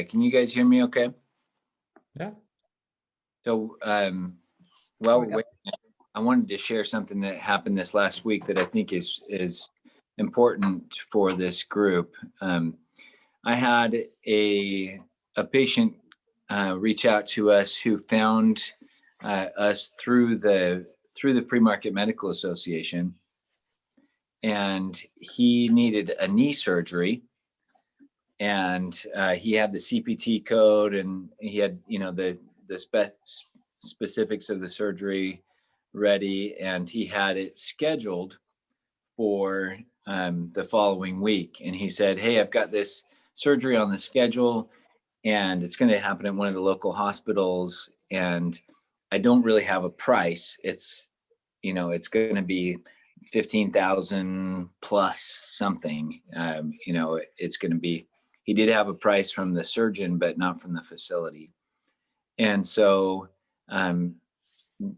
Can you guys hear me okay? Yeah. So, wait, I wanted to share something that happened this last week that I think is important for this group. I had a patient reach out to us who found us through the Free Market Medical Association, and he needed a knee surgery. And he had the CPT code, and he had, the specifics of the surgery ready, and he had it scheduled for the following week. And he said, "Hey, I've got this surgery on the schedule, and it's going to happen at one of the local hospitals, and I don't really have a price. It's going to be 15,000 plus something. It's going to be." He did have a price from the surgeon, but not from the facility. And so,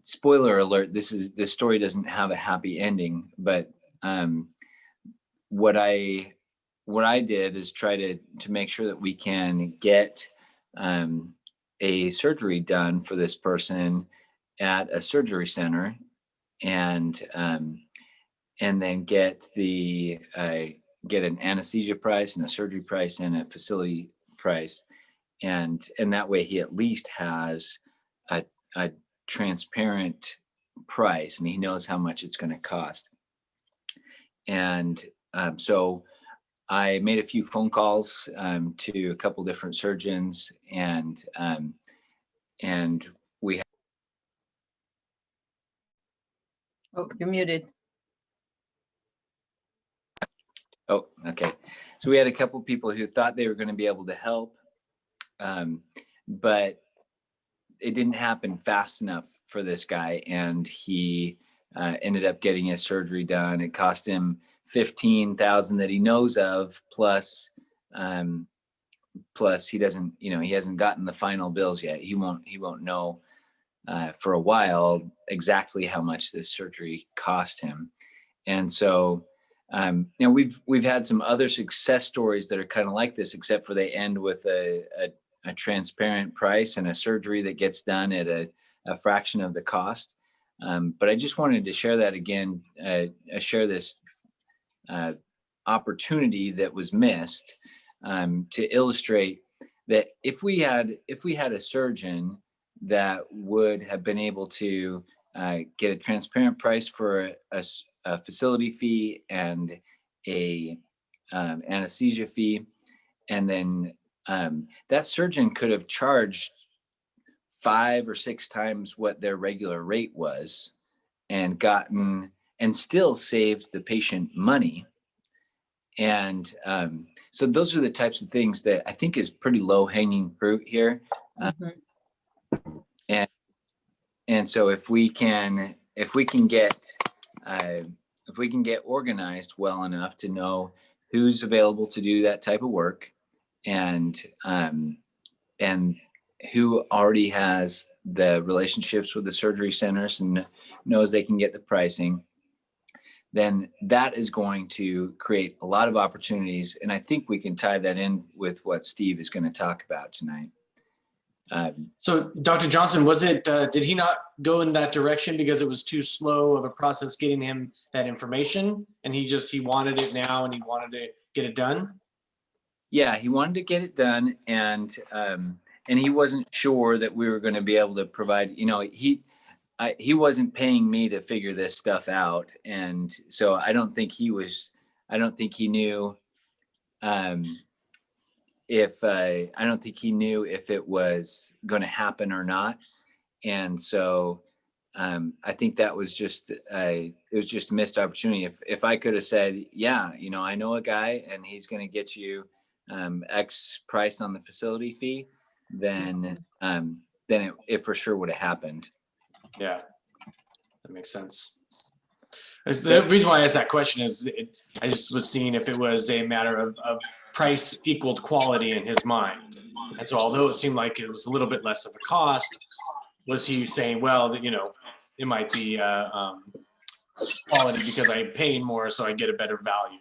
spoiler alert, this story doesn't have a happy ending, but what I did is try to make sure that we can get a surgery done for this person at a surgery center, and then get an anesthesia price and a surgery price and a facility price, and that way he at least has a transparent price, and he knows how much it's going to cost. And so I made a few phone calls to a couple different surgeons, and we. Oh, you're muted. Oh, okay. So we had a couple people who thought they were going to be able to help, but it didn't happen fast enough for this guy, and he ended up getting his surgery done. It cost him $15,000 that he knows of, plus he doesn't, he hasn't gotten the final bills yet. He won't know for a while exactly how much this surgery cost him. And so, we've had some other success stories that are kind of like this, except for they end with a transparent price and a surgery that gets done at a fraction of the cost. But I just wanted to share that again, share this opportunity that was missed, to illustrate that if we had a surgeon that would have been able to get a transparent price for a facility fee and a anesthesia fee, and then that surgeon could have charged 5 or 6 times what their regular rate was, and still saved the patient money. And so those are the types of things that I think is pretty low hanging fruit here. And so if we can get organized well enough to know who's available to do that type of work, and who already has the relationships with the surgery centers and knows they can get the pricing, then that is going to create a lot of opportunities. And I think we can tie that in with what Steve is going to talk about tonight. So Dr. Johnson, was it, did he not go in that direction because it was too slow of a process getting him that information, and he wanted it now and he wanted to get it done? Yeah, he wanted to get it done, and he wasn't sure that we were going to be able to provide, he wasn't paying me to figure this stuff out. And so I don't think he knew if it was going to happen or not. And so I think that was just it was just a missed opportunity. If I could have said, yeah, I know a guy and he's going to get you X price on the facility fee, then it for sure would have happened. Yeah, that makes sense. The reason why I asked that question is I just was seeing if it was a matter of price equaled quality in his mind. And so although it seemed like it was a little bit less of a cost, was he saying, well, it might be quality because I'm paying more, so I get a better value?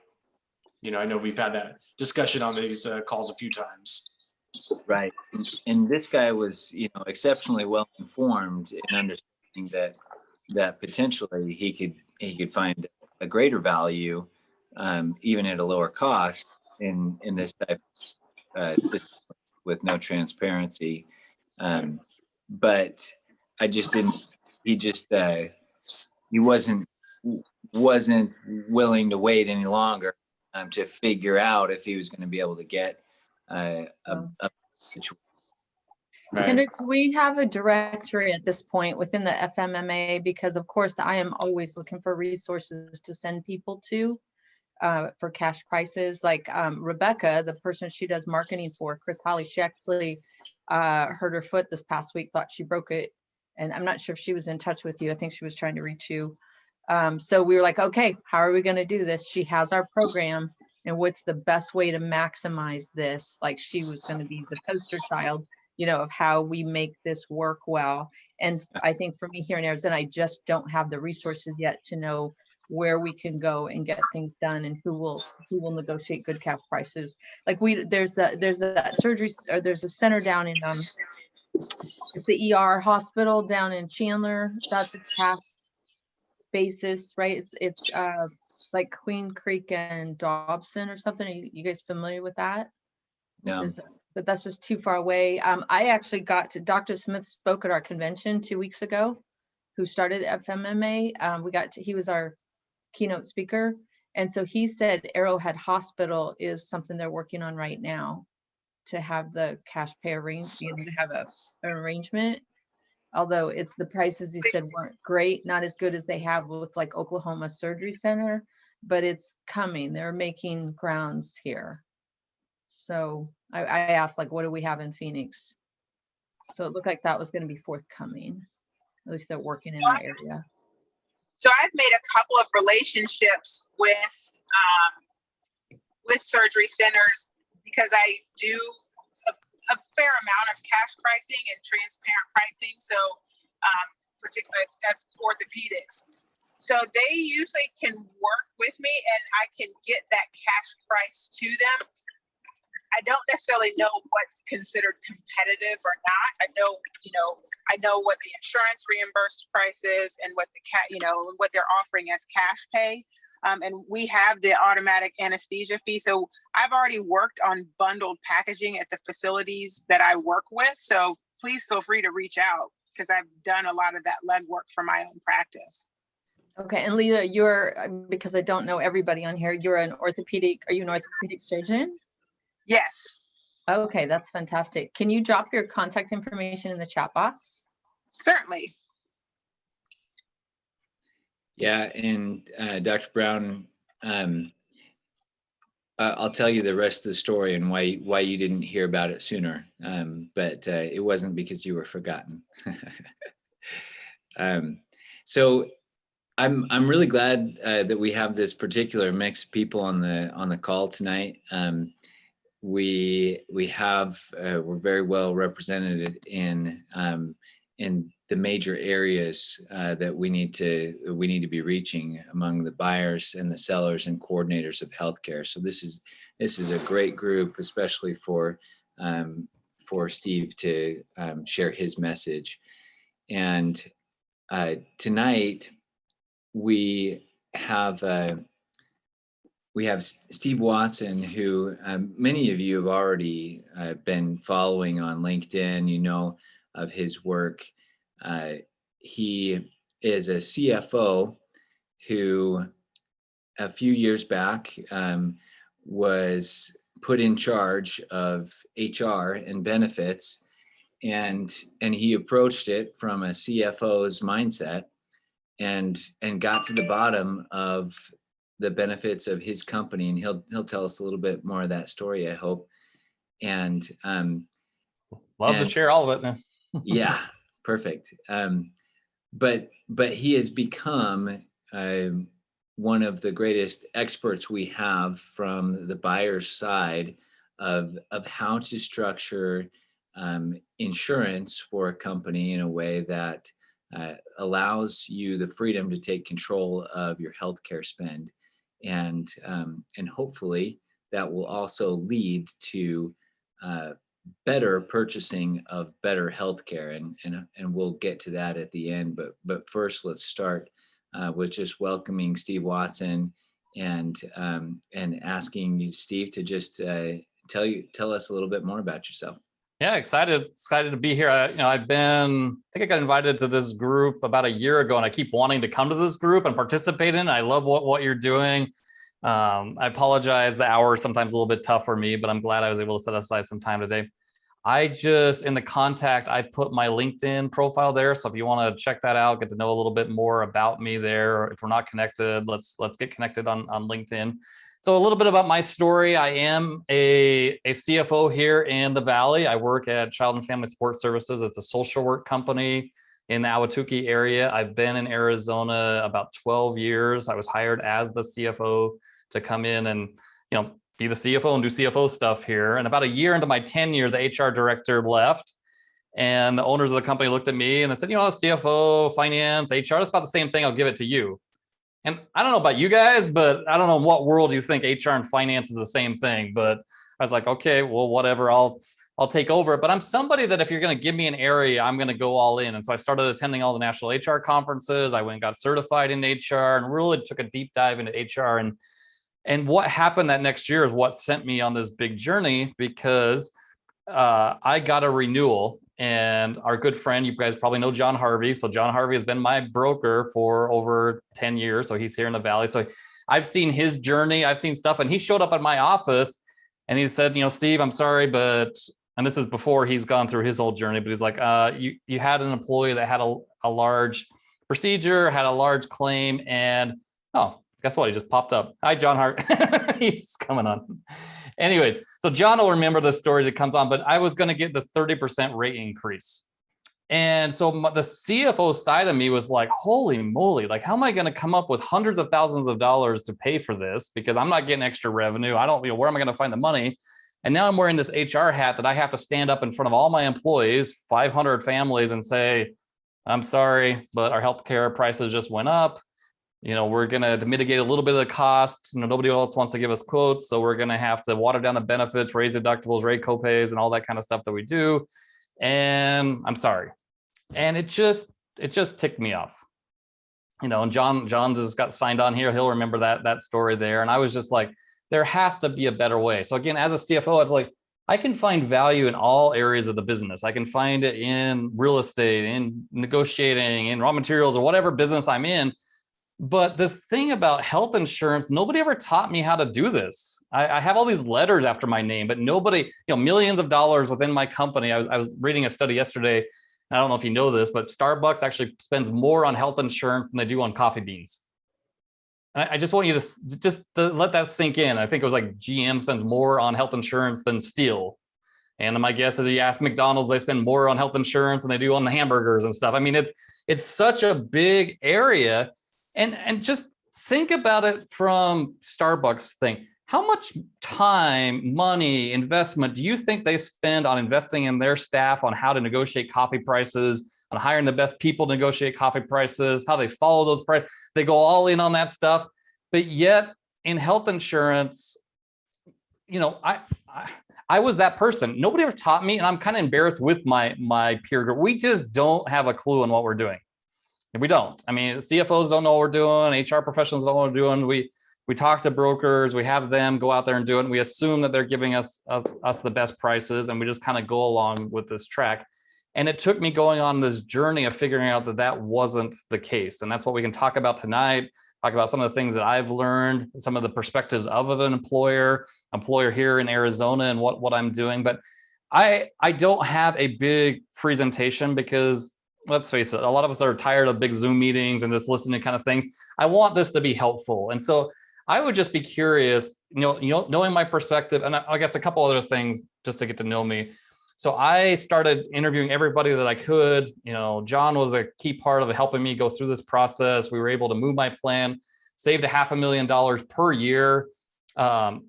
I know we've had that discussion on these calls a few times. Right. And this guy was, exceptionally well informed and understanding that potentially he could find a greater value, even at a lower cost in this type with no transparency. But I just didn't. He just he wasn't willing to wait any longer to figure out if he was going to be able to get a situation. Right. Kendrick, do we have a directory at this point within the FMMA? Because of course I am always looking for resources to send people to for cash prices. Like Rebecca, the person she does marketing for, Chris Holly, she actually hurt her foot this past week, thought she broke it. And I'm not sure if she was in touch with you. I think she was trying to reach you. So we were like, okay, how are we going to do this? She has our program, and what's the best way to maximize this? Like she was going to be the poster child, of how we make this work well. And I think for me here in Arizona, I just don't have the resources yet to know where we can go and get things done, and who will negotiate good cash prices. Like there's that surgery, or there's a center down in it's the ER hospital down in Chandler. That's a cash basis, right? It's like Queen Creek and Dobson or something. Are you guys familiar with that? No. But that's just too far away. I actually got to Dr. Smith spoke at our convention 2 weeks ago, who started FMMA. He was our keynote speaker. And so he said Arrowhead Hospital is something they're working on right now to have the cash pay to have an arrangement. Although it's the prices he said weren't great, not as good as they have with like Oklahoma Surgery Center, but it's coming. They're making grounds here. So I asked, like, what do we have in Phoenix? So it looked like that was going to be forthcoming. At least they're working in that area. So I've made a couple of relationships with surgery centers because I do a fair amount of cash pricing and transparent pricing. So particularly as orthopedics. So they usually can work with me and I can get that cash price to them. I don't necessarily know what's considered competitive or not. I know what the insurance reimbursed price is and what what they're offering as cash pay. And we have the automatic anesthesia fee. So I've already worked on bundled packaging at the facilities that I work with. So please feel free to reach out because I've done a lot of that legwork for my own practice. Okay, and Leah, because I don't know everybody on here, are you an orthopedic surgeon? Yes. Okay, that's fantastic. Can you drop your contact information in the chat box? Certainly. Yeah, and Dr. Brown, I'll tell you the rest of the story and why you didn't hear about it sooner. But it wasn't because you were forgotten. So I'm really glad that we have this particular mix of people on the call tonight. We're very well represented in the major areas that we need to be reaching among the buyers and the sellers and coordinators of healthcare. So this is a great group, especially for Steve to share his message. And tonight we have Steve Watson, who many of you have already been following on LinkedIn. You know of his work. He is a CFO who a few years back was put in charge of HR and benefits, and he approached it from a CFO's mindset and got to the bottom of the benefits of his company, and he'll tell us a little bit more of that story, I hope. And love to share all of it now. Yeah, perfect. But he has become one of the greatest experts we have from the buyer's side of how to structure insurance for a company in a way that allows you the freedom to take control of your healthcare spend, and hopefully that will also lead to better purchasing of better healthcare, and we'll get to that at the end. But first, let's start with just welcoming Steve Watson and asking you, Steve, to just tell us a little bit more about yourself. Yeah, excited to be here. I think I got invited to this group about a year ago, and I keep wanting to come to this group and participate in it. I love what you're doing. I apologize, the hour is sometimes a little bit tough for me, but I'm glad I was able to set aside some time today. In the contact, I put my LinkedIn profile there. So if you want to check that out, get to know a little bit more about me there. Or if we're not connected, let's get connected on LinkedIn. So a little bit about my story. I am a CFO here in the Valley. I work at Child and Family Support Services. It's a social work company in the Ahwatukee area. I've been in Arizona about 12 years. I was hired as the CFO to come in and, be the CFO and do CFO stuff here. And about a year into my tenure, the HR director left, and the owners of the company looked at me and they said, CFO, finance, HR, that's about the same thing. I'll give it to you. And I don't know about you guys, but I don't know in what world you think HR and finance is the same thing. But I was like, okay, well, whatever, I'll take over it. But I'm somebody that if you're going to give me an area, I'm going to go all in. And so I started attending all the national HR conferences. I went and got certified in HR and really took a deep dive into HR. And what happened that next year is what sent me on this big journey, because I got a renewal, and our good friend, you guys probably know John Harvey. So John Harvey has been my broker for over 10 years. So he's here in the Valley. So I've seen his journey. I've seen stuff. And he showed up at my office and he said, Steve, I'm sorry, but, and this is before he's gone through his whole journey, but he's like, you had an employee that had a large procedure, had a large claim, and guess what? He just popped up. Hi, John Hart. He's coming on. Anyways, so John will remember the story as it comes on, but I was going to get this 30% rate increase. And so the CFO side of me was like, holy moly, like, how am I going to come up with hundreds of thousands of dollars to pay for this? Because I'm not getting extra revenue. I don't, where am I going to find the money? And now I'm wearing this HR hat that I have to stand up in front of all my employees, 500 families, and say, I'm sorry, but our healthcare prices just went up. We're going to mitigate a little bit of the cost. Nobody else wants to give us quotes. So we're going to have to water down the benefits, raise deductibles, raise copays, and all that kind of stuff that we do. And I'm sorry. And it just ticked me off. And John just got signed on here. He'll remember that story there. And I was just like, there has to be a better way. So again, as a CFO, I was like, I can find value in all areas of the business. I can find it in real estate, in negotiating, in raw materials, or whatever business I'm in. But this thing about health insurance, nobody ever taught me how to do this. I have all these letters after my name, but nobody, millions of dollars within my company. I was reading a study yesterday. I don't know if you know this, but Starbucks actually spends more on health insurance than they do on coffee beans. And I just want you to let that sink in. I think it was like GM spends more on health insurance than steel. And my guess is you ask McDonald's, they spend more on health insurance than they do on the hamburgers and stuff. I mean, it's such a big area. And just think about it from Starbucks thing. How much time, money, investment do you think they spend on investing in their staff on how to negotiate coffee prices, on hiring the best people to negotiate coffee prices, how they follow those prices? They go all in on that stuff. But yet in health insurance, I was that person. Nobody ever taught me, and I'm kind of embarrassed with my peer group. We just don't have a clue on what we're doing. We don't. I mean, CFOs don't know what we're doing. HR professionals don't know what we're doing. We talk to brokers. We have them go out there and do it. And we assume that they're giving us the best prices, and we just kind of go along with this track. And it took me going on this journey of figuring out that wasn't the case. And that's what we can talk about tonight. Talk about some of the things that I've learned, some of the perspectives of an employer here in Arizona, and what I'm doing. But I don't have a big presentation because, let's face it, a lot of us are tired of big Zoom meetings and just listening to kind of things. I want this to be helpful. And so I would just be curious, knowing my perspective, and I guess a couple other things just to get to know me. So I started interviewing everybody that I could. John was a key part of helping me go through this process. We were able to move my plan, saved $500,000 per year. Was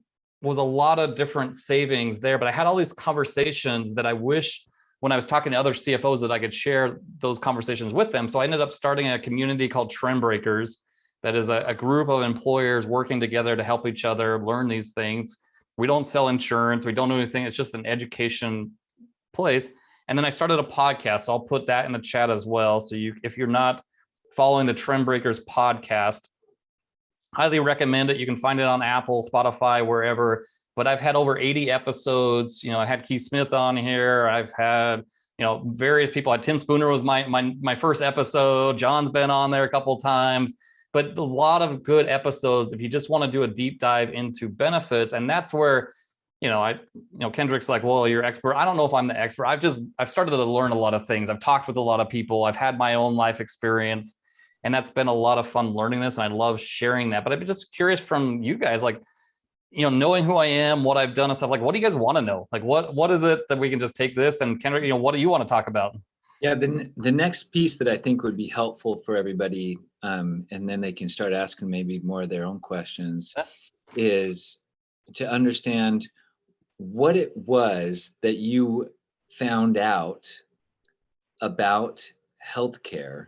a lot of different savings there, but I had all these conversations that I wish when I was talking to other CFOs that I could share those conversations with them. So I ended up starting a community called Trend Breakers. That is a group of employers working together to help each other learn these things. We don't sell insurance. We don't do anything. It's just an education place. And then I started a podcast. So I'll put that in the chat as well. So if you're not following the Trend Breakers podcast, highly recommend it. You can find it on Apple, Spotify, wherever. But I've had over 80 episodes. I had Keith Smith on here. I've had, various people. Tim Spooner was my first episode. John's been on there a couple of times. But a lot of good episodes if you just want to do a deep dive into benefits. And that's where, Kendrick's like, well, you're expert. I don't know if I'm the expert. I've started to learn a lot of things. I've talked with a lot of people. I've had my own life experience. And that's been a lot of fun learning this. And I love sharing that. But I'd be just curious from you guys, like, knowing who I am, what I've done and stuff, like, what do you guys want to know? Like, what is it that we can just take this and Kendrick, what do you want to talk about? Yeah, the next piece that I think would be helpful for everybody, and then they can start asking maybe more of their own questions, is to understand what it was that you found out about healthcare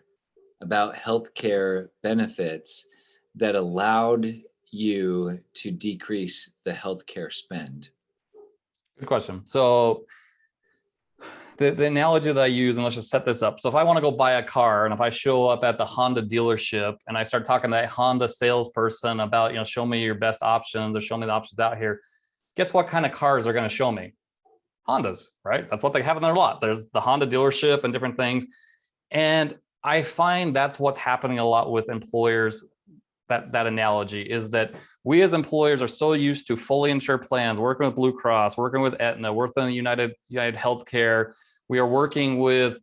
benefits that allowed you to decrease the healthcare spend. Good question. So the analogy that I use, and let's just set this up. So if I want to go buy a car, and if I show up at the Honda dealership and I start talking to that Honda salesperson about, show me your best options or show me the options out here, guess what kind of cars they're going to show me? Hondas, right? That's what they have in their lot. There's the Honda dealership and different things. And I find that's what's happening a lot with employers. That analogy is that we as employers are so used to fully insured plans, working with Blue Cross, working with Aetna, working with United Healthcare. We are working with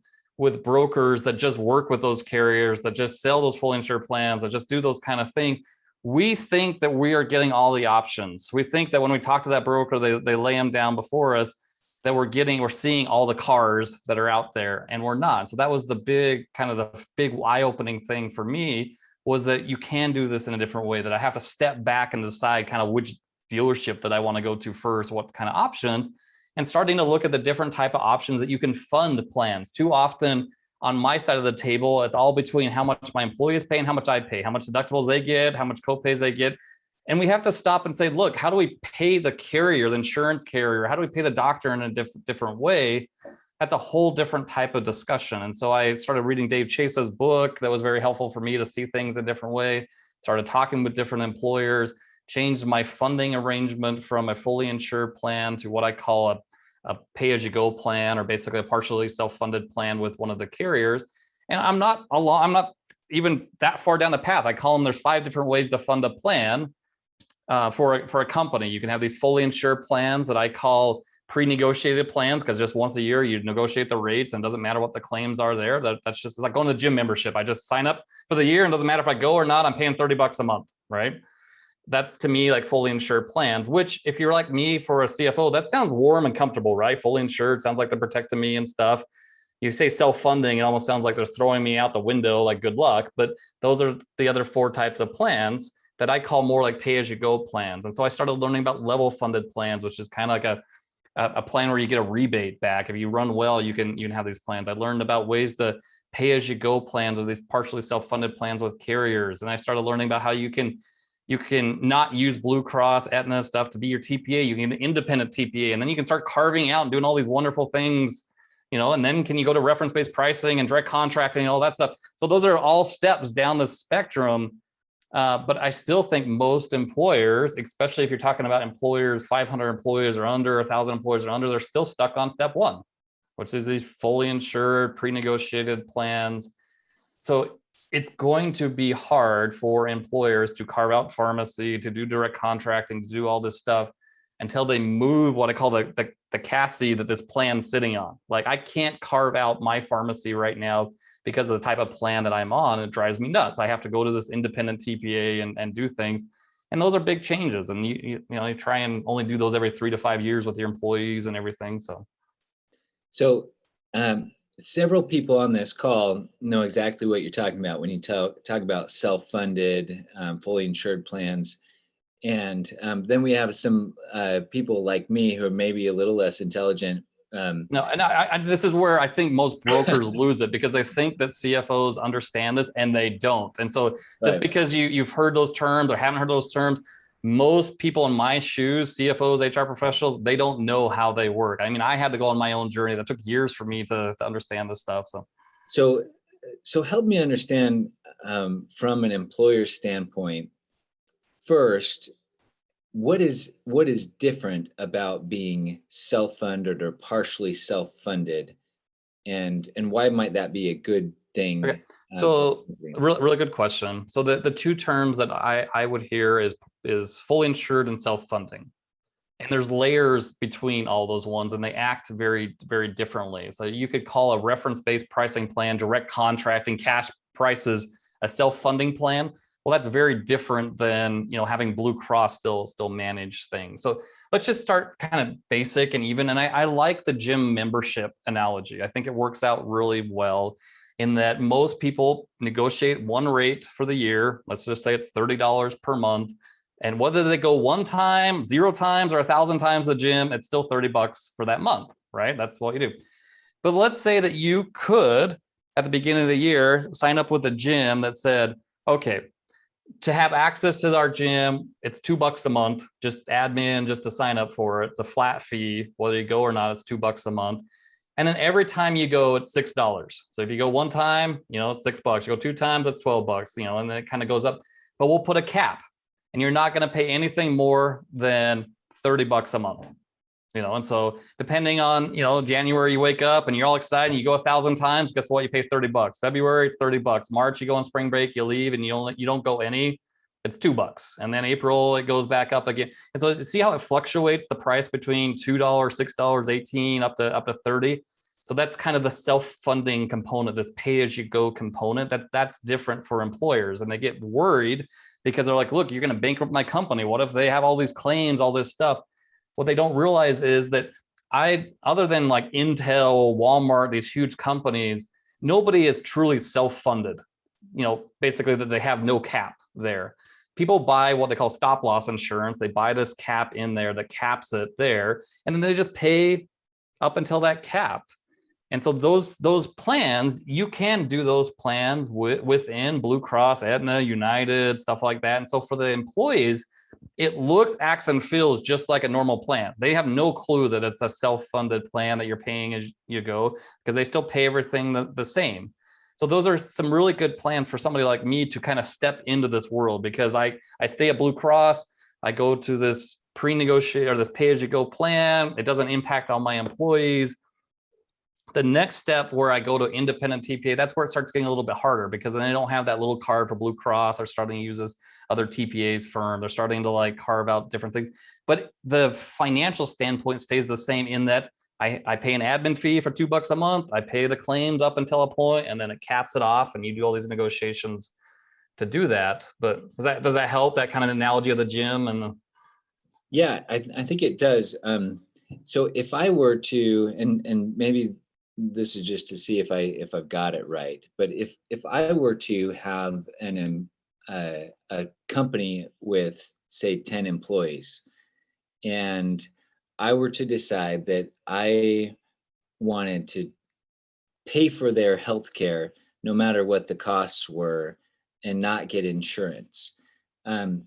brokers that just work with those carriers, that just sell those fully insured plans, that just do those kind of things. We think that we are getting all the options. We think that when we talk to that broker, they lay them down before us, that we're seeing all the cars that are out there, and we're not. So that was the big eye-opening thing for me, was that you can do this in a different way, that I have to step back and decide kind of which dealership that I want to go to first, what kind of options, and starting to look at the different type of options that you can fund plans. Too often on my side of the table, it's all between how much my employees pay and how much I pay, how much deductibles they get, how much co-pays they get. And we have to stop and say, look, how do we pay the carrier, the insurance carrier? How do we pay the doctor in a different way? That's a whole different type of discussion. And so I started reading Dave Chase's book. That was very helpful for me to see things a different way. Started talking with different employers, changed my funding arrangement from a fully insured plan to what I call a pay-as-you-go plan, or basically a partially self-funded plan with one of the carriers. And I'm not even that far down the path. I call them, there's 5 different ways to fund a plan for a company. You can have these fully insured plans that I call pre-negotiated plans, because just once a year you negotiate the rates and it doesn't matter what the claims are there. That's just like going to the gym membership. I just sign up for the year and it doesn't matter if I go or not, I'm paying $30 a month, right? That's to me like fully insured plans, which if you're like me for a CFO, that sounds warm and comfortable, right? Fully insured sounds like they're protecting me and stuff. You say self-funding, it almost sounds like they're throwing me out the window, like good luck. But those are the other 4 types of plans that I call more like pay-as-you-go plans. And so I started learning about level funded plans, which is kind of like a plan where you get a rebate back. If you run well, you can have these plans. I learned about ways to pay-as-you-go plans, or these partially self-funded plans with carriers. And I started learning about how you can not use Blue Cross, Aetna stuff to be your TPA. You can get an independent TPA, and then you can start carving out and doing all these wonderful things, and then can you go to reference-based pricing and direct contracting and all that stuff. So those are all steps down the spectrum. But I still think most employers, especially if you're talking about employers, 500 employees or under, 1,000 employees or under, they're still stuck on step 1, which is these fully insured, pre-negotiated plans. So it's going to be hard for employers to carve out pharmacy, to do direct contracting, to do all this stuff until they move what I call the chassis that this plan's sitting on. Like, I can't carve out my pharmacy right now because of the type of plan that I'm on. It drives me nuts. I have to go to this independent TPA and do things. And those are big changes. And you try and only do those every 3 to 5 years with your employees and everything. So several people on this call know exactly what you're talking about when you talk about self-funded, fully insured plans. And then we have some people like me who are maybe a little less intelligent. No, and this is where I think most brokers lose it, because they think that CFOs understand this and they don't. And so just because you've heard those terms or haven't heard those terms, most people in my shoes, CFOs, HR professionals, they don't know how they work. I mean, I had to go on my own journey. That took years for me to understand this stuff. So help me understand from an employer standpoint. First, what is different about being self-funded or partially self-funded, and why might that be a good thing? Okay. So really good question. So the two terms that I would hear is fully insured and self-funding. And there's layers between all those ones, and they act very, very differently. So you could call a reference-based pricing plan, direct contracting, cash prices, a self-funding plan. Well, that's very different than having Blue Cross still manage things. So let's just start kind of basic and even. And I like the gym membership analogy. I think it works out really well in that most people negotiate one rate for the year. Let's just say it's $30 per month. And whether they go one time, 0 times, or 1,000 times to the gym, it's still $30 for that month, right? That's what you do. But let's say that you could, at the beginning of the year, sign up with a gym that said, okay, to have access to our gym, it's $2 a month, just admin, just to sign up for it. It's a flat fee, whether you go or not, it's $2 a month. And then every time you go, it's $6. So if you go one time, it's $6. You go 2 times, it's $12, and then it kind of goes up. But we'll put a cap. And you're not going to pay anything more than $30 a month, and so depending on, January, you wake up and you're all excited and you go 1,000 times, guess what? You pay $30. February, it's $30. March, you go on spring break, you leave and you don't go any, it's $2. And then April, it goes back up again. And so see how it fluctuates the price between $2, $6, 18 up to 30. So that's kind of the self-funding component, this pay-as-you-go component that's different for employers. And they get worried because they're like, look, you're going to bankrupt my company. What if they have all these claims, all this stuff? What they don't realize is that other than like Intel, Walmart, these huge companies, nobody is truly self-funded. Basically that they have no cap there. People buy what they call stop loss insurance. They buy this cap in there that caps it there, and then they just pay up until that cap. And so those plans, you can do those plans within Blue Cross, Aetna, United, stuff like that. And so for the employees, it looks, acts, and feels just like a normal plan. They have no clue that it's a self-funded plan that you're paying as you go, because they still pay everything the same. So those are some really good plans for somebody like me to kind of step into this world, because I stay at Blue Cross, I go to this pre-negotiate or this pay-as-you-go plan. It doesn't impact all my employees. The next step where I go to independent TPA, that's where it starts getting a little bit harder, because then they don't have that little card for Blue Cross. They're starting to use this other TPA's firm. They're starting to like carve out different things. But the financial standpoint stays the same in that I pay an admin fee for $2 a month. I pay the claims up until a point, and then it caps it off, and you do all these negotiations to do that. But does that help, that kind of analogy of the gym and the? Yeah, I think it does. So if I were to, and maybe this is just to see if I've got it right, but if I were to have a company with say 10 employees, and I were to decide that I wanted to pay for their health care no matter what the costs were and not get insurance.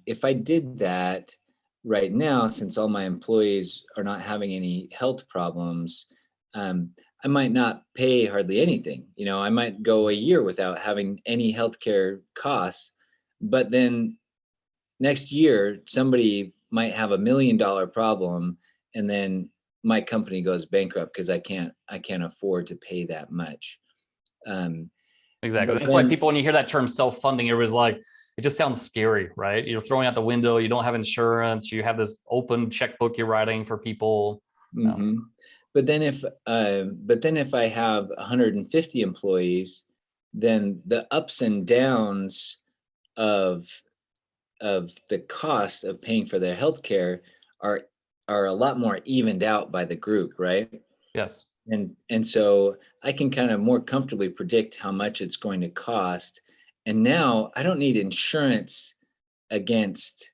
If I did that right now, since all my employees are not having any health problems, I might not pay hardly anything. I might go a year without having any healthcare costs, but then next year somebody might have $1 million problem, and then my company goes bankrupt because I can't afford to pay that much. Exactly. That's why people, when you hear that term self-funding, it was like, it just sounds scary, right? You're throwing out the window. You don't have insurance. You have this open checkbook you're writing for people. Mm-hmm. But then if I have 150 employees, then the ups and downs of the cost of paying for their healthcare are a lot more evened out by the group, right? Yes. And so I can kind of more comfortably predict how much it's going to cost. And now I don't need insurance against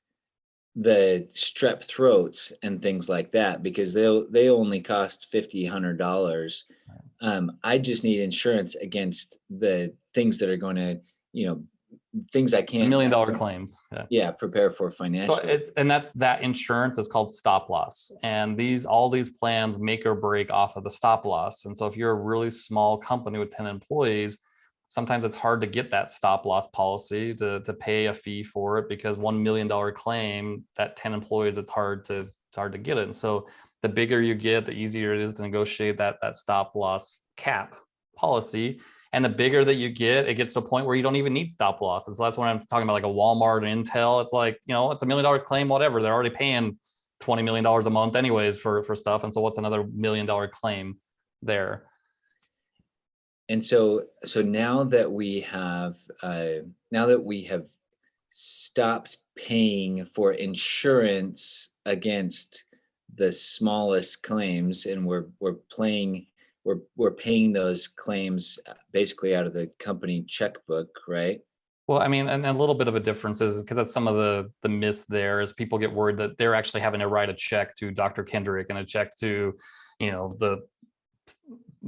the strep throats and things like that, because they only cost $50, $100. I just need insurance against the things that are going to, things I $1 can't million claims. Yeah. Yeah, prepare for So financially. it's, and that insurance is called stop loss, and all these plans make or break off of the stop loss. And so if you're a really small company with 10 employees, sometimes it's hard to get that stop loss policy to pay a fee for it, because $1 million claim, that 10 employees, it's hard to get it. And so the bigger you get, the easier it is to negotiate that stop loss cap policy. And the bigger that you get, it gets to a point where you don't even need stop loss. And so that's when I'm talking about like a Walmart and Intel. It's like, you know, it's $1 million claim, whatever. They're already paying $20 million a month anyways for stuff. And so what's another $1 million claim there? And so now that we have stopped paying for insurance against the smallest claims, and we're paying those claims basically out of the company checkbook, right? Well, I mean, and a little bit of a difference is because that's some of the myth there is people get worried that they're actually having to write a check to Dr. Kendrick and a check to, you know, the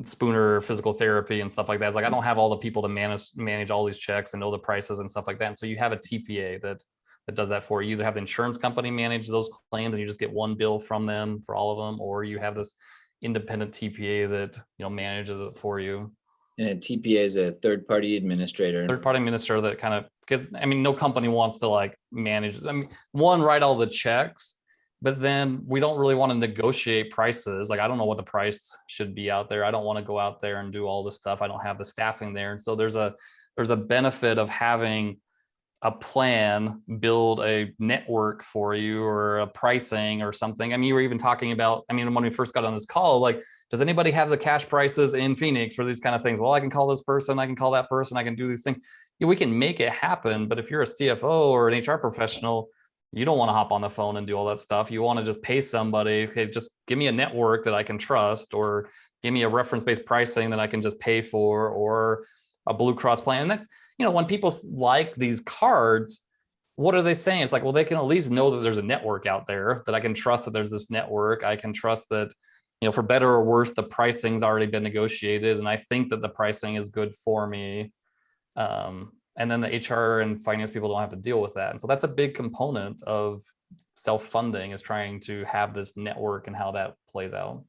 Spooner physical therapy and stuff like that. It's like, I don't have all the people to manage all these checks and know the prices and stuff like that. And so you have a TPA that does that for you. You either have the insurance company manage those claims and you just get one bill from them for all of them, or you have this independent TPA that, you know, manages it for you. And a TPA is a third-party administrator. Third-party administrator that kind of, because I mean, no company wants to like manage, I mean, write all the checks, but then we don't really want to negotiate prices. Like, I don't know what the price should be out there. I don't want to go out there and do all this stuff. I don't have the staffing there. And so there's a benefit of having a plan, build a network for you, or a pricing or something. I mean, you were even talking about, I mean, when we first got on this call, like, does anybody have the cash prices in Phoenix for these kind of things? Well, I can call this person, I can call that person, I can do these things. Yeah, we can make it happen. But if you're a CFO or an HR professional, you don't want to hop on the phone and do all that stuff. You want to just pay somebody, okay, just give me a network that I can trust, or give me a reference-based pricing that I can just pay for, or a Blue Cross plan. And that's, you know, when people like these cards, what are they saying? It's like, well, they can at least know that there's a network out there, that I can trust that there's this network. I can trust that, you know, for better or worse, the pricing's already been negotiated, and I think that the pricing is good for me. And then the HR and finance people don't have to deal with that. And so that's a big component of self-funding, is trying to have this network and how that plays out.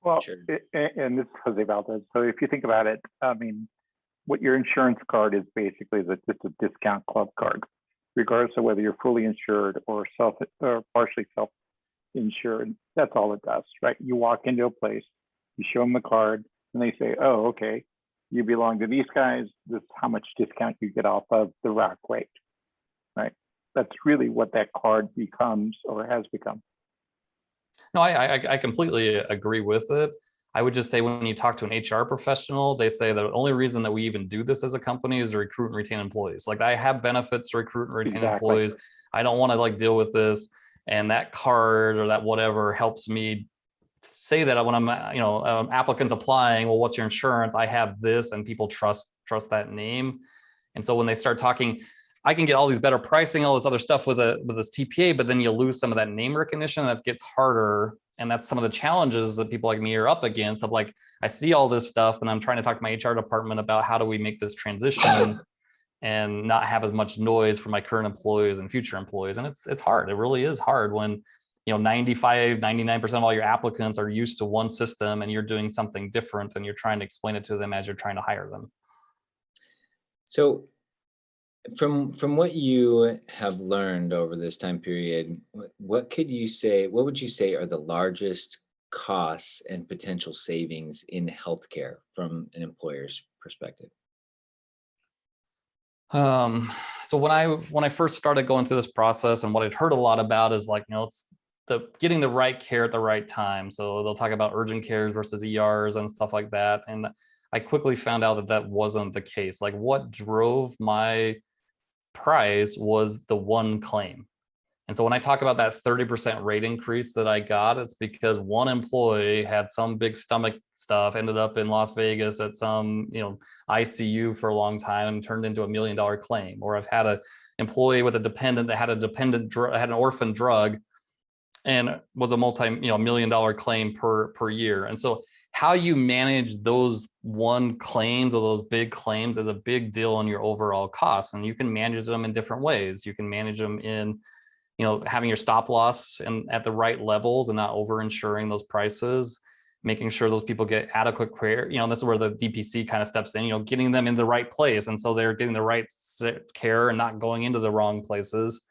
Well, Sure. and this is Jose Valdez. So if you think about it, I mean, what your insurance card is basically is just a discount club card, regardless of whether you're fully insured or partially self-insured. That's all it does, right? You walk into a place, you show them the card, and they say, "Oh, okay, you belong to these guys. This is how much discount you get off of the rack rate," right? That's really what that card becomes, or has become. No, I completely agree with it. I would just say, when you talk to an HR professional, they say the only reason that we even do this as a company is to recruit and retain employees. Like, I have benefits to recruit and retain employees. I don't want to like deal with this. And that card or that whatever helps me say that when I'm, you know, applicants applying, well, what's your insurance? I have this, and people trust that name. And so when they start talking, I can get all these better pricing, all this other stuff with this TPA, but then you lose some of that name recognition. That gets harder. And that's some of the challenges that people like me are up against. Of like, I see all this stuff, and I'm trying to talk to my HR department about how do we make this transition and not have as much noise for my current employees and future employees. And it's hard. It really is hard when, you know, 99% of all your applicants are used to one system, and you're doing something different, and you're trying to explain it to them as you're trying to hire them. So from what you have learned over this time period, what would you say are the largest costs and potential savings in healthcare from an employer's perspective? So when I first started going through this process, and what I'd heard a lot about is like, you know, it's getting the right care at the right time. So they'll talk about urgent cares versus ERs and stuff like that. And I quickly found out that wasn't the case. Like, what drove my price was the one claim. And so when I talk about that 30% rate increase that I got, it's because one employee had some big stomach stuff, ended up in Las Vegas at some, you know, ICU for a long time, and turned into $1 million claim. Or I've had an employee with a dependent that had had an orphan drug, and was a $1 million claim per year. And so how you manage those one claims or those big claims is a big deal on your overall costs. And you can manage them in different ways. You can manage them in, having your stop loss and at the right levels and not over insuring those prices, making sure those people get adequate care. This is where the DPC kind of steps in, getting them in the right place. And so they're getting the right care and not going into the wrong places.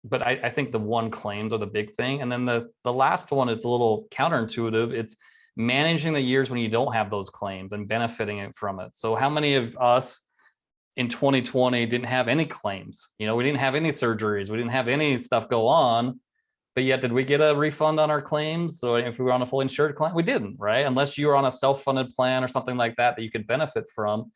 But I think the one claims are the big thing. And then the last one, it's a little counterintuitive. It's managing the years when you don't have those claims and benefiting from it. So how many of us in 2020 didn't have any claims? We didn't have any surgeries. We didn't have any stuff go on. But yet, did we get a refund on our claims? So if we were on a fully insured claim, we didn't, right? Unless you were on a self-funded plan or something like that you could benefit from.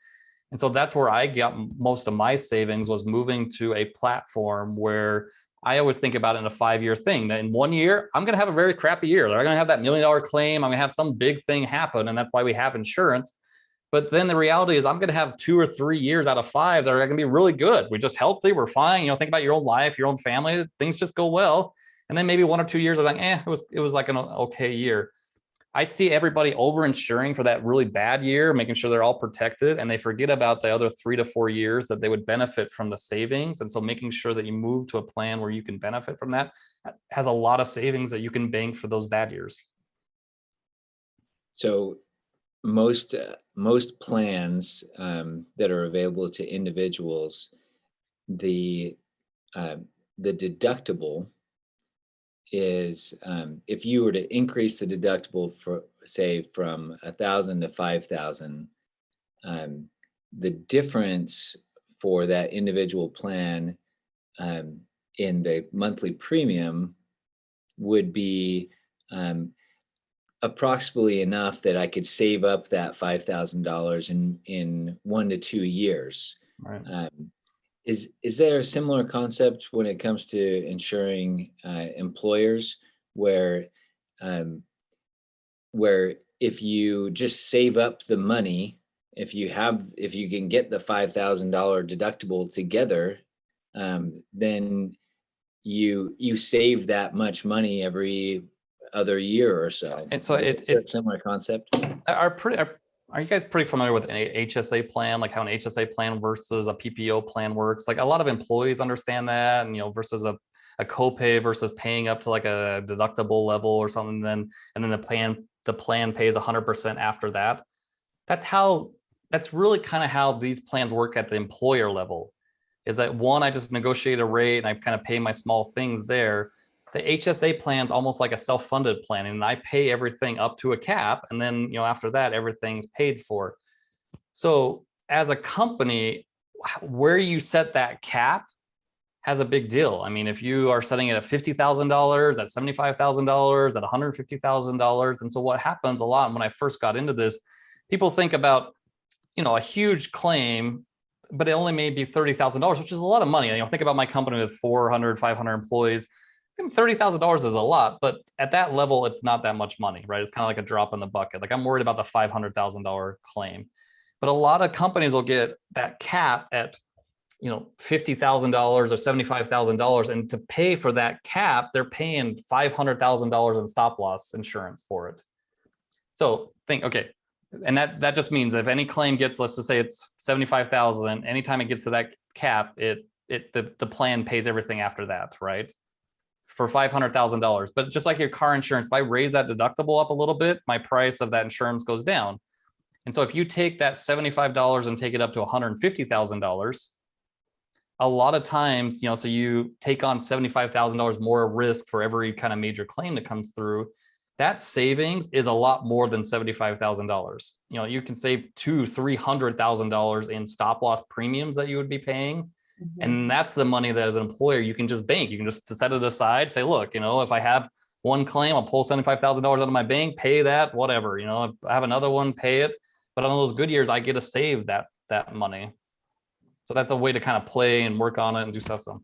And so that's where I got most of my savings, was moving to a platform where I always think about it in a 5-year thing, that in 1 year, I'm going to have a very crappy year. I'm going to have that $1 million claim. I'm going to have some big thing happen. And that's why we have insurance. But then the reality is I'm going to have 2 or 3 years out of 5 that are going to be really good. We're just healthy. We're fine. Think about your own life, your own family. Things just go well. And then maybe 1 or 2 years, I think, it was like an okay year. I see everybody over insuring for that really bad year, making sure they're all protected, and they forget about the other 3 to 4 years that they would benefit from the savings. And so making sure that you move to a plan where you can benefit from that has a lot of savings that you can bank for those bad years. So most plans that are available to individuals, the deductible is, if you were to increase the deductible for, say, from 1,000 to 5,000, the difference for that individual plan in the monthly premium would be approximately enough that I could save up that $5,000 in 1 to 2 years. Right. Is there a similar concept when it comes to insuring employers, where if you just save up the money, if you can get the $5,000 deductible together, then you save that much money every other year or so? And so it's a similar concept. Are you guys pretty familiar with an HSA plan, like how an HSA plan versus a PPO plan works? Like a lot of employees understand that, and versus a copay versus paying up to like a deductible level or something, and then the plan pays 100% after that. That's really kind of how these plans work at the employer level. Is that one, I just negotiate a rate and I kind of pay my small things there. The HSA plan's almost like a self-funded plan, and I pay everything up to a cap, and then after that everything's paid for. So as a company, where you set that cap has a big deal. I mean, if you are setting it at $50,000, at $75,000, at $150,000, and so what happens a lot when I first got into this, people think about a huge claim, but it only may be $30,000, which is a lot of money. Think about my company with 400, 500 employees. $30,000 is a lot, but at that level, it's not that much money, right? It's kind of like a drop in the bucket. Like I'm worried about the $500,000 claim, but a lot of companies will get that cap at, $50,000 or $75,000, and to pay for that cap, they're paying $500,000 in stop loss insurance for it. So think, okay, and that just means if any claim gets, let's just say it's 75,000, anytime it gets to that cap, the plan pays everything after that, right? For $500,000. But just like your car insurance, if I raise that deductible up a little bit, my price of that insurance goes down. And so if you take that $75 and take it up to $150,000, a lot of times, so you take on $75,000 more risk for every kind of major claim that comes through. That savings is a lot more than $75,000. You can save $200,000-$300,000 in stop loss premiums that you would be paying. And that's the money that as an employer, you can just bank. You can just set it aside, say, look, if I have one claim, I'll pull $75,000 out of my bank, pay that, whatever, if I have another one, pay it. But on those good years, I get to save that money. So that's a way to kind of play and work on it and do stuff. So,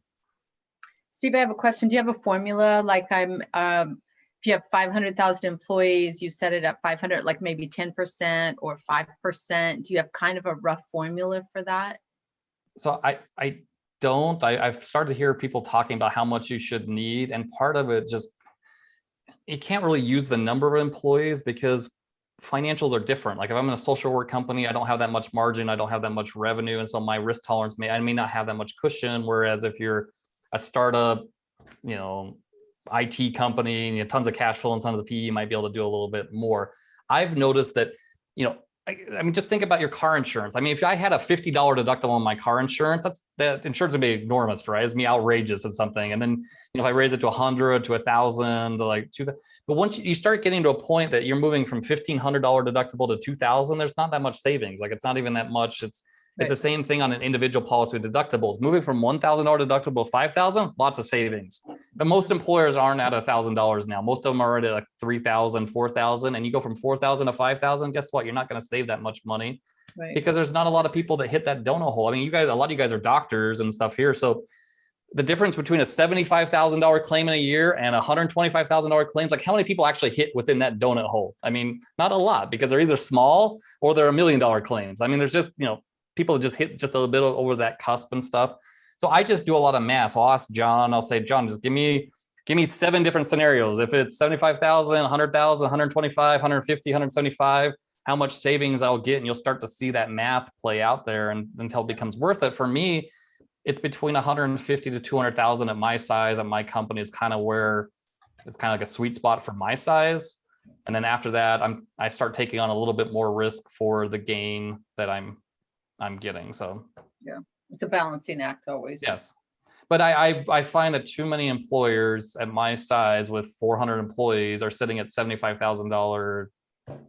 Steve, I have a question. Do you have a formula? Like if you have 500,000 employees, you set it at 500, like maybe 10% or 5%. Do you have kind of a rough formula for that? So I don't. I've started to hear people talking about how much you should need, and part of it just you can't really use the number of employees because financials are different. Like if I'm in a social work company, I don't have that much margin, I don't have that much revenue, and so my risk tolerance I may not have that much cushion. Whereas if you're a startup, IT company, and you have tons of cash flow and tons of PE, you might be able to do a little bit more. I've noticed that, I mean, just think about your car insurance. I mean, if I had a $50 deductible on my car insurance, that insurance would be enormous, right? It's me outrageous or something. And then, if I raise it to 100, to 1,000, to like 2,000, but once you start getting to a point that you're moving from $1,500 deductible to 2,000, there's not that much savings. Like it's not even that much. It's the same thing on an individual policy with deductibles. Moving from $1,000 deductible to 5,000, lots of savings. But most employers aren't at $1,000 now. Most of them are at like 3,000, 4,000, and you go from 4,000 to 5,000. Guess what? You're not going to save that much money because there's not a lot of people that hit that donut hole. I mean, a lot of you guys are doctors and stuff here, so the difference between a $75,000 claim in a year and a $125,000 claims, like how many people actually hit within that donut hole? I mean, not a lot, because they're either small or they're $1 million claims. I mean, there's just, people just hit just a little bit over that cusp and stuff. So I just do a lot of math. So I'll ask John, I'll say, John, just give me 7 different scenarios. If it's 75,000, 100,000, 125, 150, 175, how much savings I'll get. And you'll start to see that math play out there until it becomes worth it. For me, it's between 150 to 200,000 at my size, at my company. It's kind of where it's kind of like a sweet spot for my size. And then after that, I start taking on a little bit more risk for the gain that I'm getting. So yeah, it's a balancing act always. Yes. But I find that too many employers at my size with 400 employees are sitting at $75,000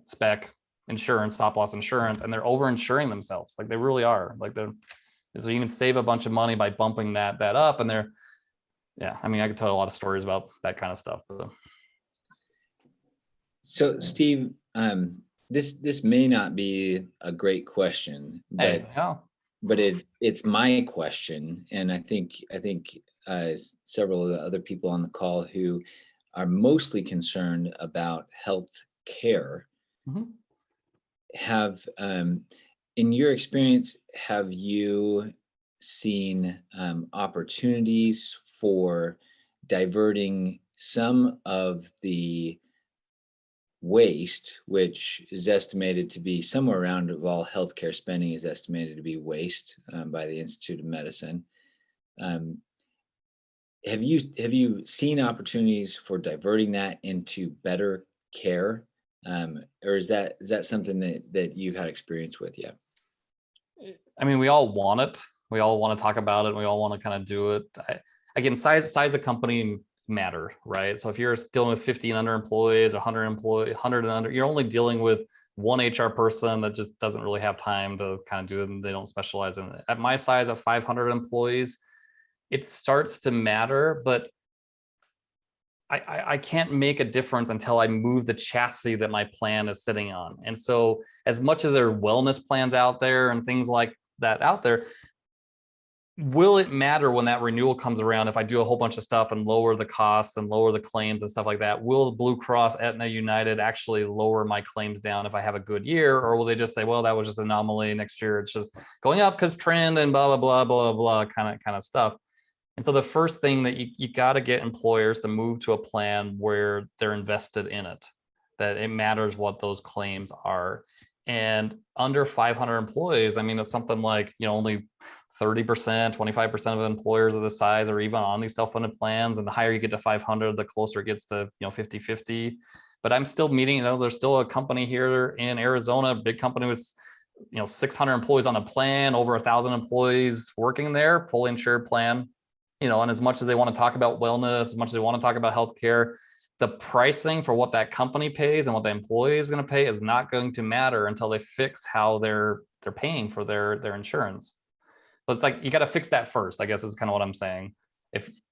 spec insurance, stop loss insurance, and they're over insuring themselves. Like they really are. So you can save a bunch of money by bumping that up. And I mean, I could tell a lot of stories about that kind of stuff. But. So Steve, this may not be a great question, but it's my question, and I think several of the other people on the call who are mostly concerned about health care have, in your experience, have you seen opportunities for diverting some of the waste, which is estimated to be somewhere around of all healthcare spending is estimated to be waste by the Institute of Medicine. Have you seen opportunities for diverting that into better care, or is that something that you've had experience with yet? I mean, we all want it. We all want to talk about it. We all want to kind of do it. Again, size of company matter, right? So if you're dealing with 50 and under employees, 100 and under, you're only dealing with one HR person that just doesn't really have time to kind of do it, and they don't specialize in it. At my size of 500 employees, it starts to matter, but I can't make a difference until I move the chassis that my plan is sitting on. And so as much as there are wellness plans out there and things like that out there, will it matter when that renewal comes around if I do a whole bunch of stuff and lower the costs and lower the claims and stuff like that? Will Blue Cross, Aetna, United actually lower my claims down if I have a good year? Or will they just say, well, that was just an anomaly, next year it's just going up because trend and blah, blah, blah, blah, blah, kind of stuff. And so the first thing that you got to get employers to move to a plan where they're invested in it, that it matters what those claims are. And under 500 employees, I mean, it's something like, only 30%, 25% of employers of this size are even on these self-funded plans. And the higher you get to 500, the closer it gets to, 50-50. But I'm still meeting, there's still a company here in Arizona, a big company with, 600 employees on the plan, over 1,000 employees working there, fully insured plan. And as much as they want to talk about wellness, as much as they want to talk about healthcare, the pricing for what that company pays and what the employee is going to pay is not going to matter until they fix how they're paying for their insurance. So it's like, you got to fix that first, I guess is kind of what I'm saying.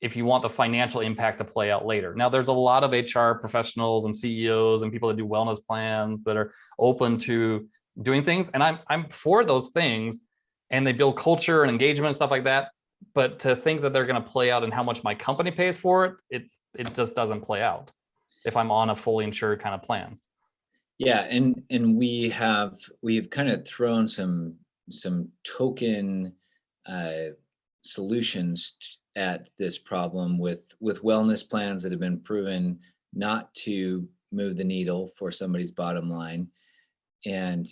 If you want the financial impact to play out later. Now, there's a lot of HR professionals and CEOs and people that do wellness plans that are open to doing things. And I'm for those things, and they build culture and engagement and stuff like that. But to think that they're going to play out in how much my company pays for it, it just doesn't play out if I'm on a fully insured kind of plan. Yeah, and we've kind of thrown some token solutions at this problem with wellness plans that have been proven not to move the needle for somebody's bottom line. And,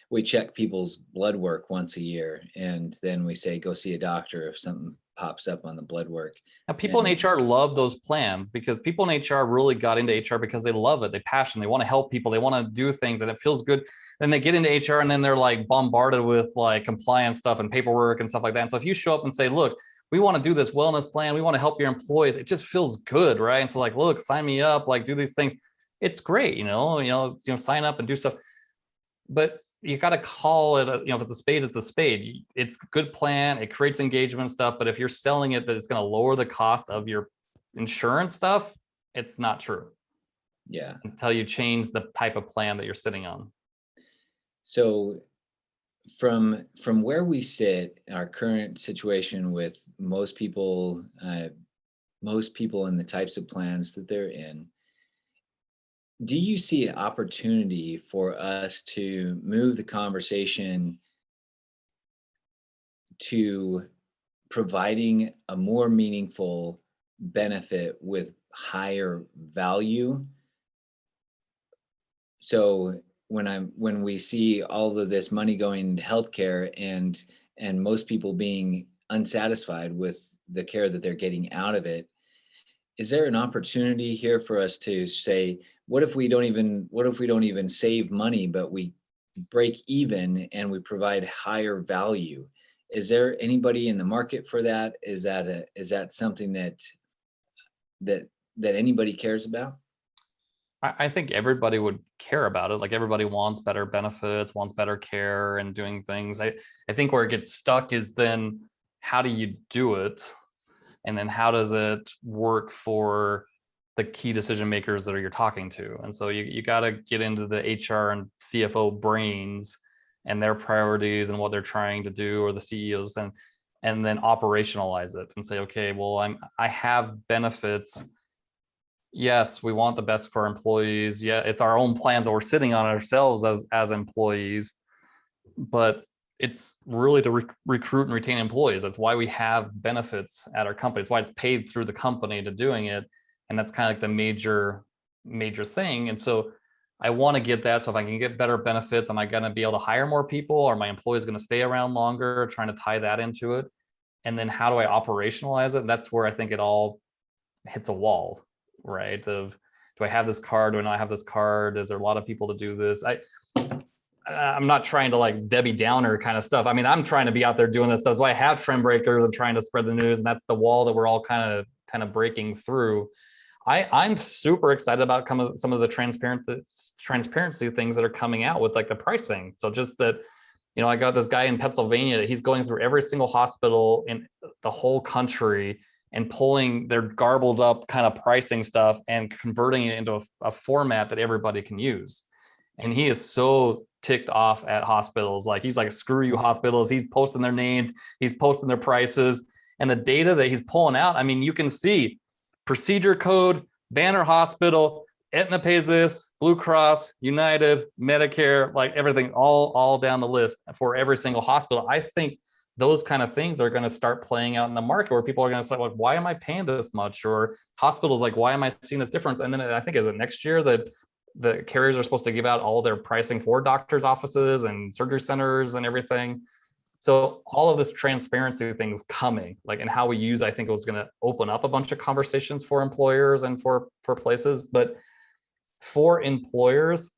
we check people's blood work once a year, and then we say, go see a doctor if something pops up on the blood work. Now, people in HR love those plans because people in HR really got into HR because they love it. They passion. They want to help people. They want to do things, and it feels good. Then they get into HR, and then they're like bombarded with like compliance stuff and paperwork and stuff like that. And so if you show up and say, look, we want to do this wellness plan, we want to help your employees, it just feels good, right? And so like, look, sign me up, like do these things. It's great, sign up and do stuff. But you got to call it, if it's a spade, it's a spade. It's a good plan. It creates engagement stuff. But if you're selling it that it's going to lower the cost of your insurance stuff, it's not true. Yeah. Until you change the type of plan that you're sitting on. So from where we sit, our current situation with most people in the types of plans that they're in, do you see an opportunity for us to move the conversation to providing a more meaningful benefit with higher value? So when we see all of this money going into healthcare and most people being unsatisfied with the care that they're getting out of it, is there an opportunity here for us to say, what if we don't even save money, but we break even and we provide higher value? Is there anybody in the market for that? Is that something that anybody cares about? I think everybody would care about it. Like everybody wants better benefits, wants better care and doing things. I think where it gets stuck is then how do you do it? And then how does it work for the key decision makers that you're talking to? And so you got to get into the HR and CFO brains and their priorities and what they're trying to do, or the CEOs, and then operationalize it and say, okay, well, I have benefits. Yes, we want the best for our employees. Yeah, it's our own plans that we're sitting on ourselves as employees, but it's really to recruit and retain employees. That's why we have benefits at our company. It's why it's paid through the company to doing it. And that's kind of like the major thing. And so I want to get that. So if I can get better benefits, am I going to be able to hire more people? Or are my employees going to stay around longer? Trying to tie that into it. And then how do I operationalize it? And that's where I think it all hits a wall, right? Of, do I have this card? Do I not have this card? Is there a lot of people to do this? I'm not trying to like Debbie Downer kind of stuff. I mean, I'm trying to be out there doing this. That's why I have trend breakers and trying to spread the news. And that's the wall that we're all kind of breaking through. I'm super excited about some of the transparency things that are coming out with like the pricing. So just that, I got this guy in Pennsylvania that he's going through every single hospital in the whole country and pulling their garbled up kind of pricing stuff and converting it into a format that everybody can use. And he is so ticked off at hospitals. Like he's like, screw you hospitals. He's posting their names, he's posting their prices, and the data that he's pulling out. I mean, you can see procedure code, Banner Hospital, Aetna pays this, Blue Cross, United, Medicare, like everything, all down the list for every single hospital. I think those kind of things are going to start playing out in the market where people are going to say, like, why am I paying this much? Or hospitals like, why am I seeing this difference? And then I think, is it next year that the carriers are supposed to give out all their pricing for doctors' offices and surgery centers and everything. So all of this transparency things coming, like, and how we use, I think it was going to open up a bunch of conversations for employers and for places. But for employers,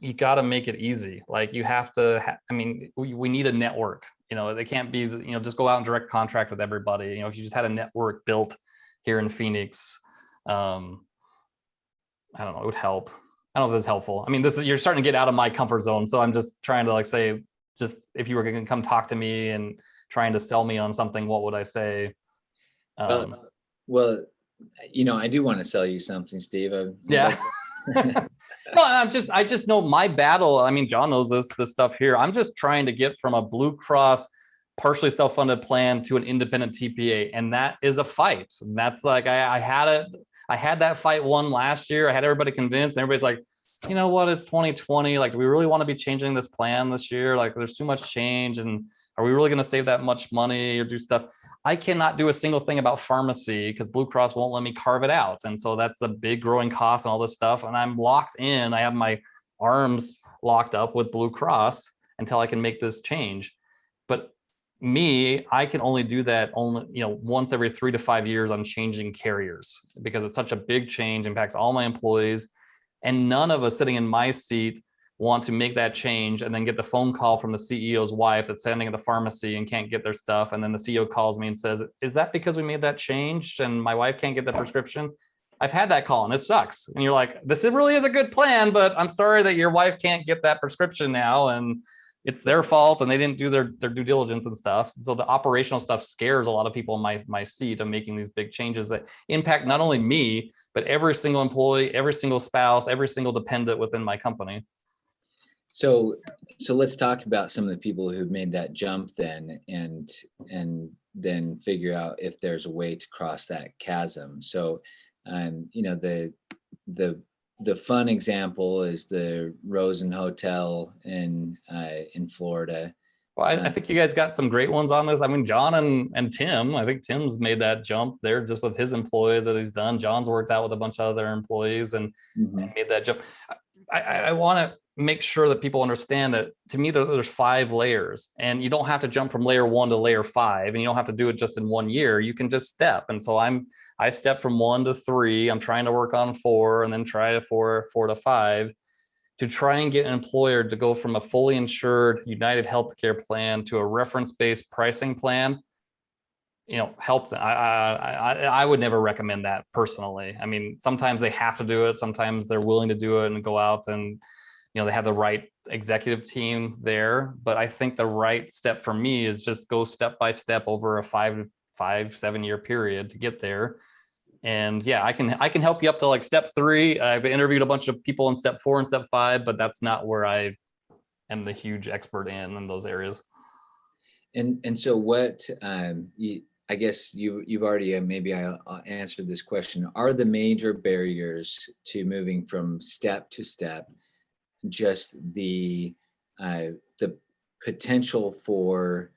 you got to make it easy. Like you have to, we need a network. They can't be, just go out and direct contract with everybody. If you just had a network built here in Phoenix, I don't know, it would help. I don't know if this is helpful. I mean, you're starting to get out of my comfort zone. So I'm just trying to like say, just if you were going to come talk to me and trying to sell me on something, what would I say? Well, I do want to sell you something, Steve. Yeah. No, I just know my battle. I mean, John knows this stuff here. I'm just trying to get from a Blue Cross partially self-funded plan to an independent TPA. And that is a fight. And that's like, I had that fight won last year. I had everybody convinced, and everybody's like, you know what, it's 2020. Like, do we really want to be changing this plan this year? Like, there's too much change. And Are we really going to save that much money or do stuff? I cannot do a single thing about pharmacy because Blue Cross won't let me carve it out. And so that's a big growing cost and all this stuff. And I'm locked in. I have my arms locked up with Blue Cross until I can make this change. But me, I can only do that only, once every 3 to 5 years on changing carriers, because it's such a big change, impacts all my employees. And none of us sitting in my seat want to make that change and then get the phone call from the CEO's wife that's standing at the pharmacy and can't get their stuff. And then the CEO calls me and says, is that because we made that change and my wife can't get the prescription? I've had that call and it sucks. And you're like, this really is a good plan, but I'm sorry that your wife can't get that prescription now. And it's their fault and they didn't do their due diligence and stuff. And so the operational stuff scares a lot of people in my seat of making these big changes that impact not only me, but every single employee, every single spouse, every single dependent within my company. So let's talk about some of the people who've made that jump then, and then figure out if there's a way to cross that chasm. So, the fun example is the Rosen Hotel in Florida. Well, I think you guys got some great ones on this. I mean, John and Tim, I think Tim's made that jump there just with his employees that he's done. John's worked out with a bunch of other employees and made that jump. I want to make sure that people understand that, to me, there's 5 layers, and you don't have to jump from layer 1 to layer 5, and you don't have to do it just in 1 year. You can just step. And so I've stepped from 1 to 3. I'm trying to work on 4 and then try to 4 to 5 to try and get an employer to go from a fully insured United Healthcare plan to a reference-based pricing plan. Help them. I would never recommend that personally. I mean, sometimes they have to do it. Sometimes they're willing to do it and go out and, they have the right executive team there. But I think the right step for me is just go step by step over a 7 year period to get there. And yeah, I can help you up to like step 3. I've interviewed a bunch of people in step 4 and step 5, but that's not where I am the huge expert in those areas. And so what, I guess you've already maybe I answered this question. Are the major barriers to moving from step to step just the potential for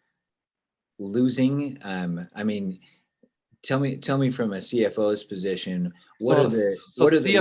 losing? I mean, tell me from a CFO's position, what are the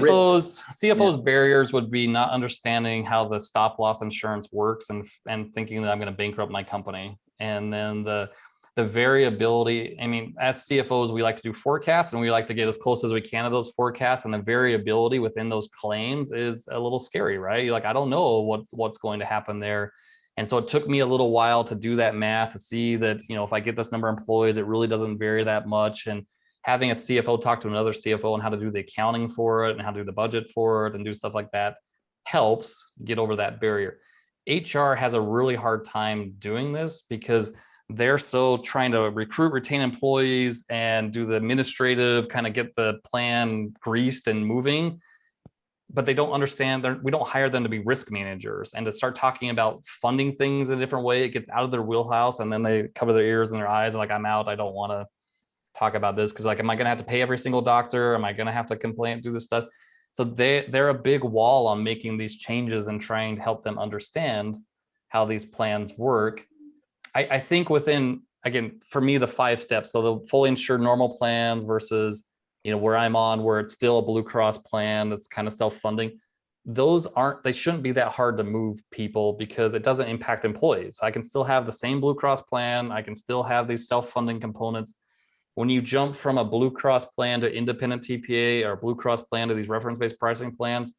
risks? CFO's barriers would be not understanding how the stop loss insurance works and thinking that I'm going to bankrupt my company. And then the variability, I mean, as CFOs, we like to do forecasts and we like to get as close as we can to those forecasts, and the variability within those claims is a little scary, right? You're like, I don't know what's going to happen there. And so it took me a little while to do that math to see that, if I get this number of employees, it really doesn't vary that much. And having a CFO talk to another CFO on how to do the accounting for it and how to do the budget for it and do stuff like that helps get over that barrier. HR has a really hard time doing this because they're so trying to recruit, retain employees and do the administrative, kind of get the plan greased and moving, but they don't understand we don't hire them to be risk managers and to start talking about funding things in a different way. It gets out of their wheelhouse and then they cover their ears and their eyes and like, I'm out. I don't want to talk about this because like, am I going to have to pay every single doctor? Am I going to have to complain, do this stuff? So they're a big wall on making these changes and trying to help them understand how these plans work. I think within, again, for me, the 5 steps, so the fully insured normal plans versus, where I'm on, where it's still a Blue Cross plan that's kind of self-funding, they shouldn't be that hard to move people because it doesn't impact employees. I can still have the same Blue Cross plan. I can still have these self-funding components. When you jump from a Blue Cross plan to independent TPA or Blue Cross plan to these reference-based pricing plans,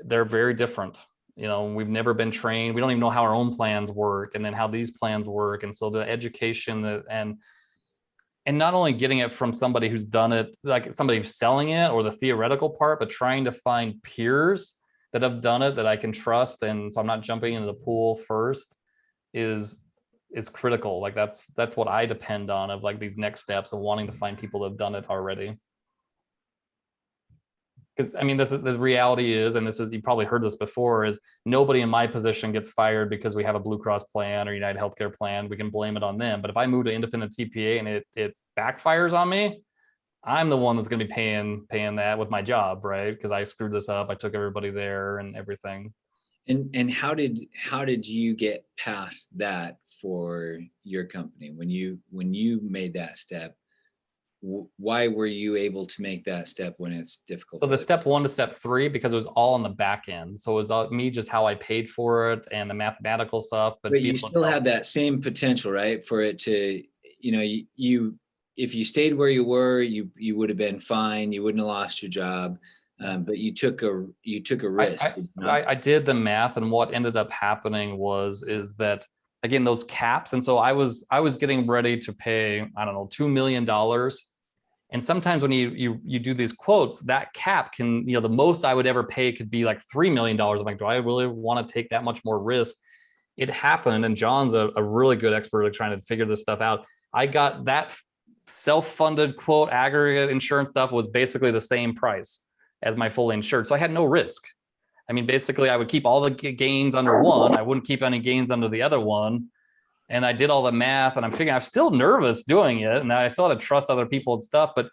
they're very different. We've never been trained. We don't even know how our own plans work and then how these plans work. And so the education and not only getting it from somebody who's done it, like somebody who's selling it or the theoretical part, but trying to find peers that have done it that I can trust. And so I'm not jumping into the pool first it's critical. Like that's what I depend on of like these next steps of wanting to find people that have done it already. Because I mean, this is the reality is, and this is, you probably heard this before, is nobody in my position gets fired because we have a Blue Cross plan or United Healthcare plan. We can blame it on them. But if I move to independent TPA and it backfires on me, I'm the one that's going to be paying that with my job, right? Because I screwed this up. I took everybody there and everything. And how did you get past that for your company when you made that step? Why were you able to make that step when it's difficult? So the step 1 to step 3, because it was all on the back end. So it was me just how I paid for it and the mathematical stuff. But you still had that same potential, right? For it to, you if you stayed where you were, you would have been fine. You wouldn't have lost your job. But you took a risk. I did the math, and what ended up happening is that, again, those caps. And so I was getting ready to pay, I don't know, $2 million. And sometimes when you do these quotes, that cap can, the most I would ever pay could be like $3 million. I'm like, do I really want to take that much more risk? It happened, and John's a really good expert at trying to figure this stuff out. I got that self-funded quote aggregate insurance stuff was basically the same price as my fully insured. So I had no risk. I mean, basically I would keep all the gains under one. I wouldn't keep any gains under the other one. And I did all the math, and I'm figuring I'm still nervous doing it. And I still had to trust other people and stuff, but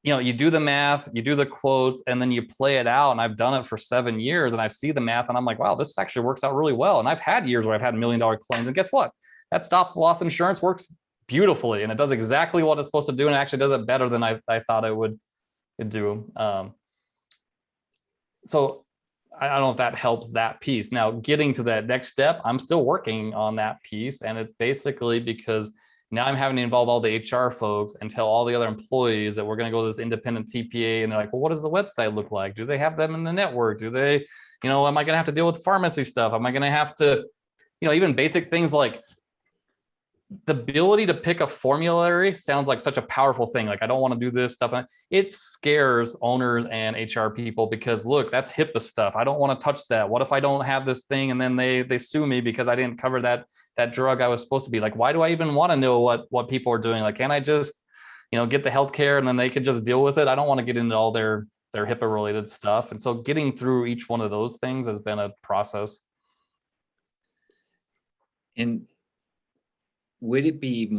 you do the math, you do the quotes, and then you play it out. And I've done it for 7 years, and I see the math, and I'm like, wow, this actually works out really well. And I've had years where I've had $1 million claims, and guess what? That stop loss insurance works beautifully, and it does exactly what it's supposed to do, and it actually does it better than I thought it would do. So I don't know if that helps that piece. Now, getting to that next step, I'm still working on that piece, and it's basically because now I'm having to involve all the HR folks and tell all the other employees that we're going to go to this independent TPA, and they're like, well, what does the website look like? Do they have them in the network? Do they, am I going to have to deal with pharmacy stuff? Am I going to have to, even basic things like the ability to pick a formulary sounds like such a powerful thing. Like, I don't want to do this stuff. It scares owners and HR people because, look, that's HIPAA stuff. I don't want to touch that. What if I don't have this thing and then they sue me because I didn't cover that drug I was supposed to be? Like, why do I even want to know what people are doing? Like, can't I just, get the healthcare and then they can just deal with it? I don't want to get into all their HIPAA related stuff. And so getting through each one of those things has been a process. And would it be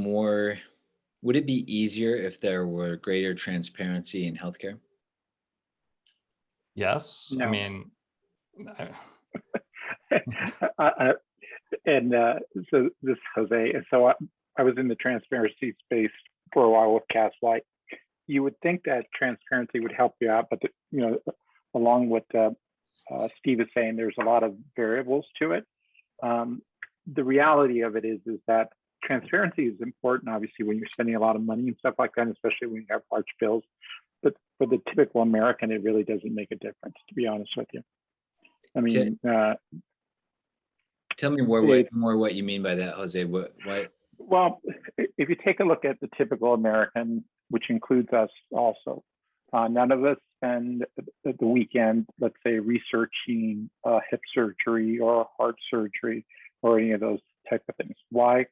easier if there were greater transparency in healthcare? Yes. No. I mean, so this Jose, so I was in the transparency space for a while with Castlight. You would think that transparency would help you out, but along with Steve is saying, there's a lot of variables to it. The reality of it is that transparency is important, obviously, when you're spending a lot of money and stuff like that, especially when you have large bills. But for the typical American, it really doesn't make a difference, to be honest with you. I mean, tell me more what you mean by that, Jose. What? Well, if you take a look at the typical American, which includes us also, none of us spend the weekend, let's say, researching hip surgery or heart surgery or any of those type of things. Why?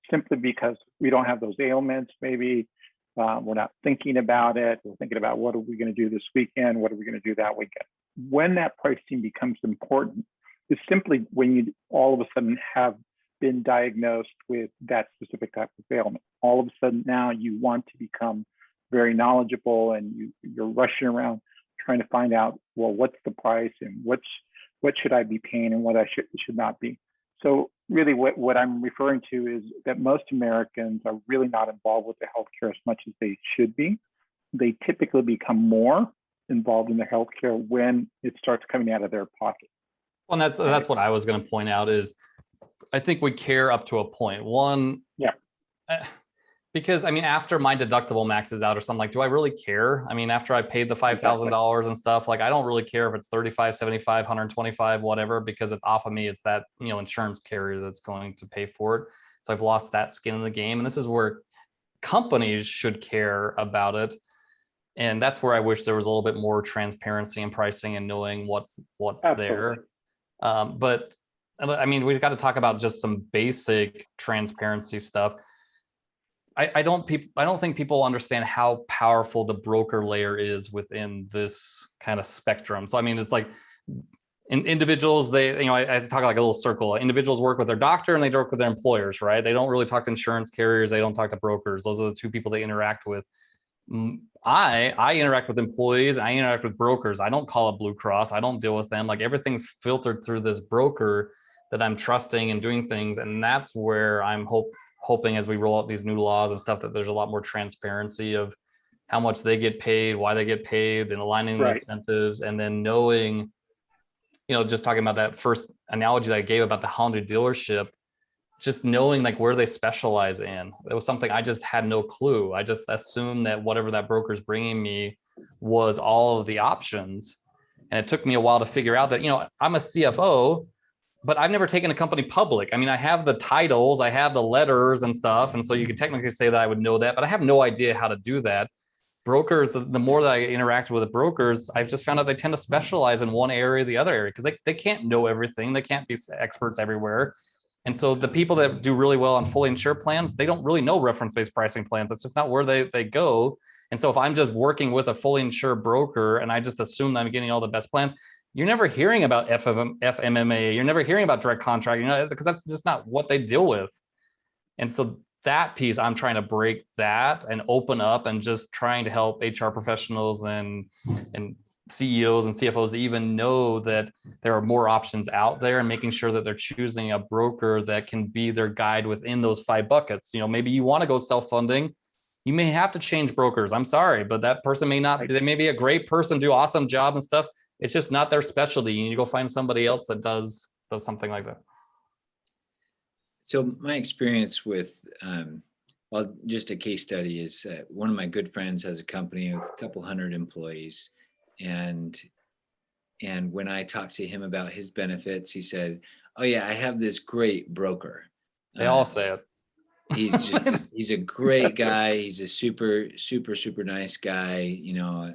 Simply because we don't have those ailments, maybe. We're not thinking about it. We're thinking about what are we going to do this weekend? What are we going to do that weekend? When that pricing becomes important is simply when you all of a sudden have been diagnosed with that specific type of ailment. All of a sudden now you want to become very knowledgeable, and you're rushing around trying to find out, well, what's the price and what should I be paying and what I should not be. So really what I'm referring to is that most Americans are really not involved with their healthcare as much as they should be. They typically become more involved in their healthcare when it starts coming out of their pocket. Well, and that's what I was going to point out is I think we care up to a point. One, yeah. Because I mean, after my deductible maxes out or something, like, do I really care? I mean, after I paid the $5,000 and stuff, like, I don't really care if it's 35, 75, 125, whatever, because it's off of me. It's that, insurance carrier that's going to pay for it. So I've lost that skin in the game. And this is where companies should care about it. And that's where I wish there was a little bit more transparency in pricing and knowing what's Absolutely. there. But I mean, we've got to talk about just some basic transparency stuff. I don't think people understand how powerful the broker layer is within this kind of spectrum. So I mean, it's like individuals, I talk like a little circle. Individuals work with their doctor and they work with their employers, right? They don't really talk to insurance carriers. They don't talk to brokers. Those are the two people they interact with. I interact with employees, I interact with brokers. I don't call up Blue Cross. I don't deal with them. Like everything's filtered through this broker that I'm trusting and doing things. And that's where I'm hoping as we roll out these new laws and stuff, that there's a lot more transparency of how much they get paid, why they get paid, and aligning the Right. incentives, and then knowing, just talking about that first analogy that I gave about the Honda dealership, just knowing like where they specialize in. It was something I just had no clue. I just assumed that whatever that broker's bringing me was all of the options. And it took me a while to figure out that, I'm a CFO, but I've never taken a company public. I mean, I have the titles, I have the letters and stuff. And so you could technically say that I would know that, but I have no idea how to do that. Brokers, the more that I interact with the brokers, I've just found out they tend to specialize in one area or the other area, because they can't know everything. They can't be experts everywhere. And so the people that do really well on fully insured plans, they don't really know reference-based pricing plans. That's just not where they go. And so if I'm just working with a fully insured broker and I just assume that I'm getting all the best plans, you're never hearing about FMMA. You're never hearing about direct contracting, because that's just not what they deal with. And so that piece, I'm trying to break that and open up, and just trying to help HR professionals and CEOs and CFOs to even know that there are more options out there, and making sure that they're choosing a broker that can be their guide within those 5 buckets. Maybe you want to go self-funding. You may have to change brokers. I'm sorry, but that person may not, they may be a great person, do awesome job and stuff. It's just not their specialty. You need to go find somebody else that does something like that. So my experience with, just a case study is one of my good friends has a company with a couple hundred employees. And when I talked to him about his benefits, he said, "Oh yeah, I have this great broker." They all say it. He's a great guy. He's a super nice guy.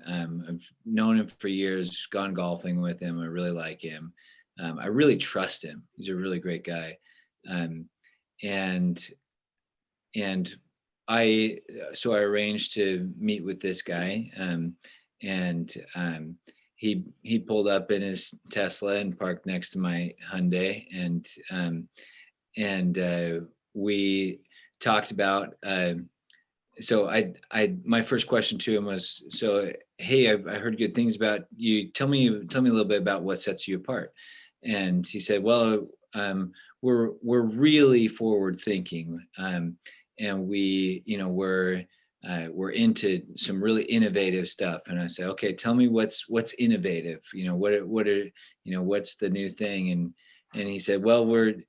I've known him for years, gone golfing with him. I really like him. I really trust him. He's a really great guy. And I arranged to meet with this guy. He pulled up in his Tesla and parked next to my Hyundai, and we talked about. So my first question to him was, "So hey, I heard good things about you. Tell me a little bit about what sets you apart." And he said, "Well, we're really forward thinking, and we're into some really innovative stuff." And I said, "Okay, tell me what's innovative. What's the new thing?" And he said, "Well, we're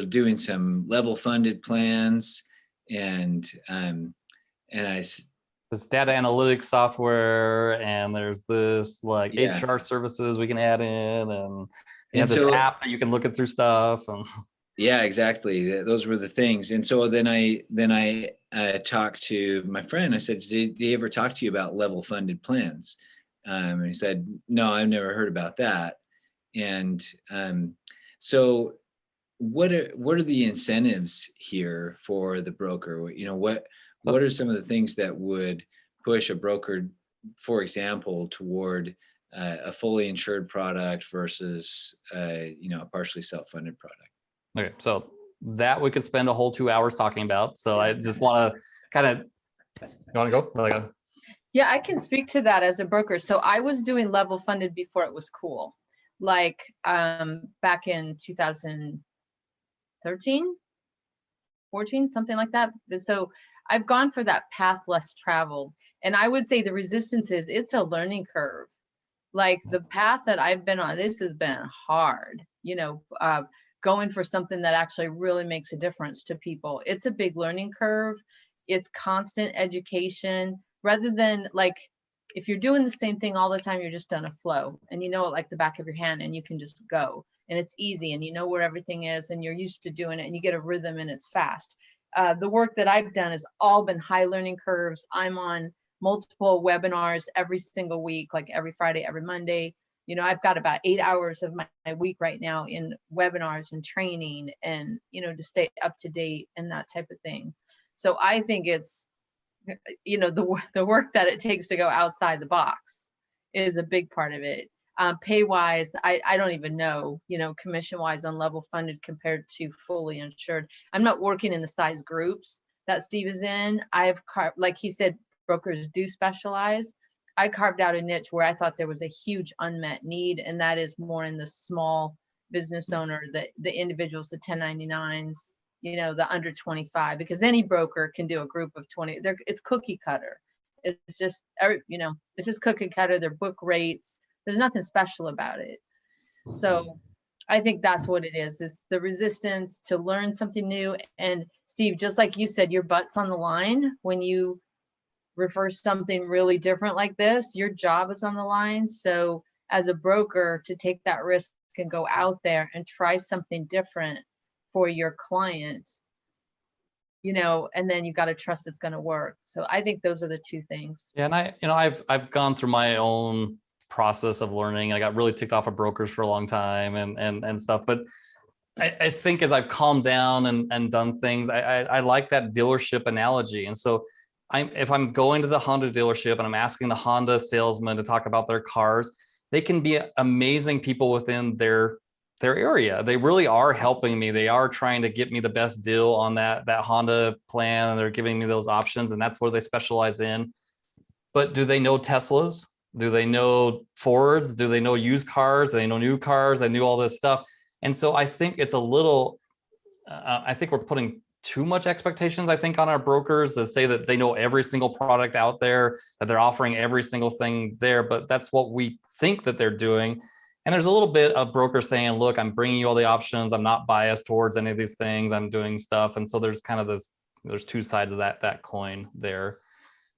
doing some level funded plans, and this data analytics software, and there's this like HR services we can add in, and this app that you can look it through stuff." And yeah, exactly. Those were the things. And so then I talked to my friend. I said, did he ever talk to you about level funded plans? And he said, "No, I've never heard about that." And so what are the incentives here for the broker? What are some of the things that would push a broker, for example, toward a fully insured product versus a partially self-funded product? Okay, so that we could spend a whole 2 hours talking about. So I just want to kind of, you want to go? Yeah, I can speak to that as a broker. So I was doing level funded before it was cool, like back in 2013, 14, something like that. So I've gone for that path less traveled. And I would say the resistance is, it's a learning curve. Like the path that I've been on, this has been hard, going for something that actually really makes a difference to people. It's a big learning curve. It's constant education, rather than like, if you're doing the same thing all the time, you're just on a flow and it like the back of your hand, and you can just go, and it's easy, and you know where everything is, and you're used to doing it, and you get a rhythm, and it's fast. The work that I've done has all been high learning curves. I'm on multiple webinars every single week, like every Friday, every Monday. I've got about 8 hours of my week right now in webinars and training, and, to stay up to date and that type of thing. So I think it's, the work that it takes to go outside the box is a big part of it. Pay wise, I don't even know, commission wise on level funded compared to fully insured. I'm not working in the size groups that Steve is in. Like he said, brokers do specialize. I carved out a niche where I thought there was a huge unmet need, and that is more in the small business owner, the individuals, the 1099s, you know, the under 25, because any broker can do a group of 20. It's cookie cutter. It's just, you know, it's just cookie cutter. Their book rates. There's nothing special about it. So I think that's what it is. It's the resistance to learn something new. And Steve, just like you said, your butt's on the line when you refer something really different like this. Your job is on the line. So as a broker, to take that risk and go out there and try something different for your client, you know, and then you got to trust it's going to work. So I think those are the two things. Yeah, and I've gone through my own process of learning. I got really ticked off of brokers for a long time and stuff. But I think as I've calmed down and done things, I like that dealership analogy. And so if I'm going to the Honda dealership and I'm asking the Honda salesman to talk about their cars, they can be amazing people within their area. They really are helping me. They are trying to get me the best deal on that Honda plan, and they're giving me those options, and that's where they specialize in. But do they know Teslas? Do they know Fords? Do they know used cars? Do they know new cars? They knew all this stuff. And so I think it's a little, I think we're putting too much expectations, I think, on our brokers to say that they know every single product out there, that they're offering every single thing there, but that's what we think that they're doing. And there's a little bit of brokers saying, look, I'm bringing you all the options. I'm not biased towards any of these things. I'm doing stuff. And so there's kind of this, there's two sides of that coin there.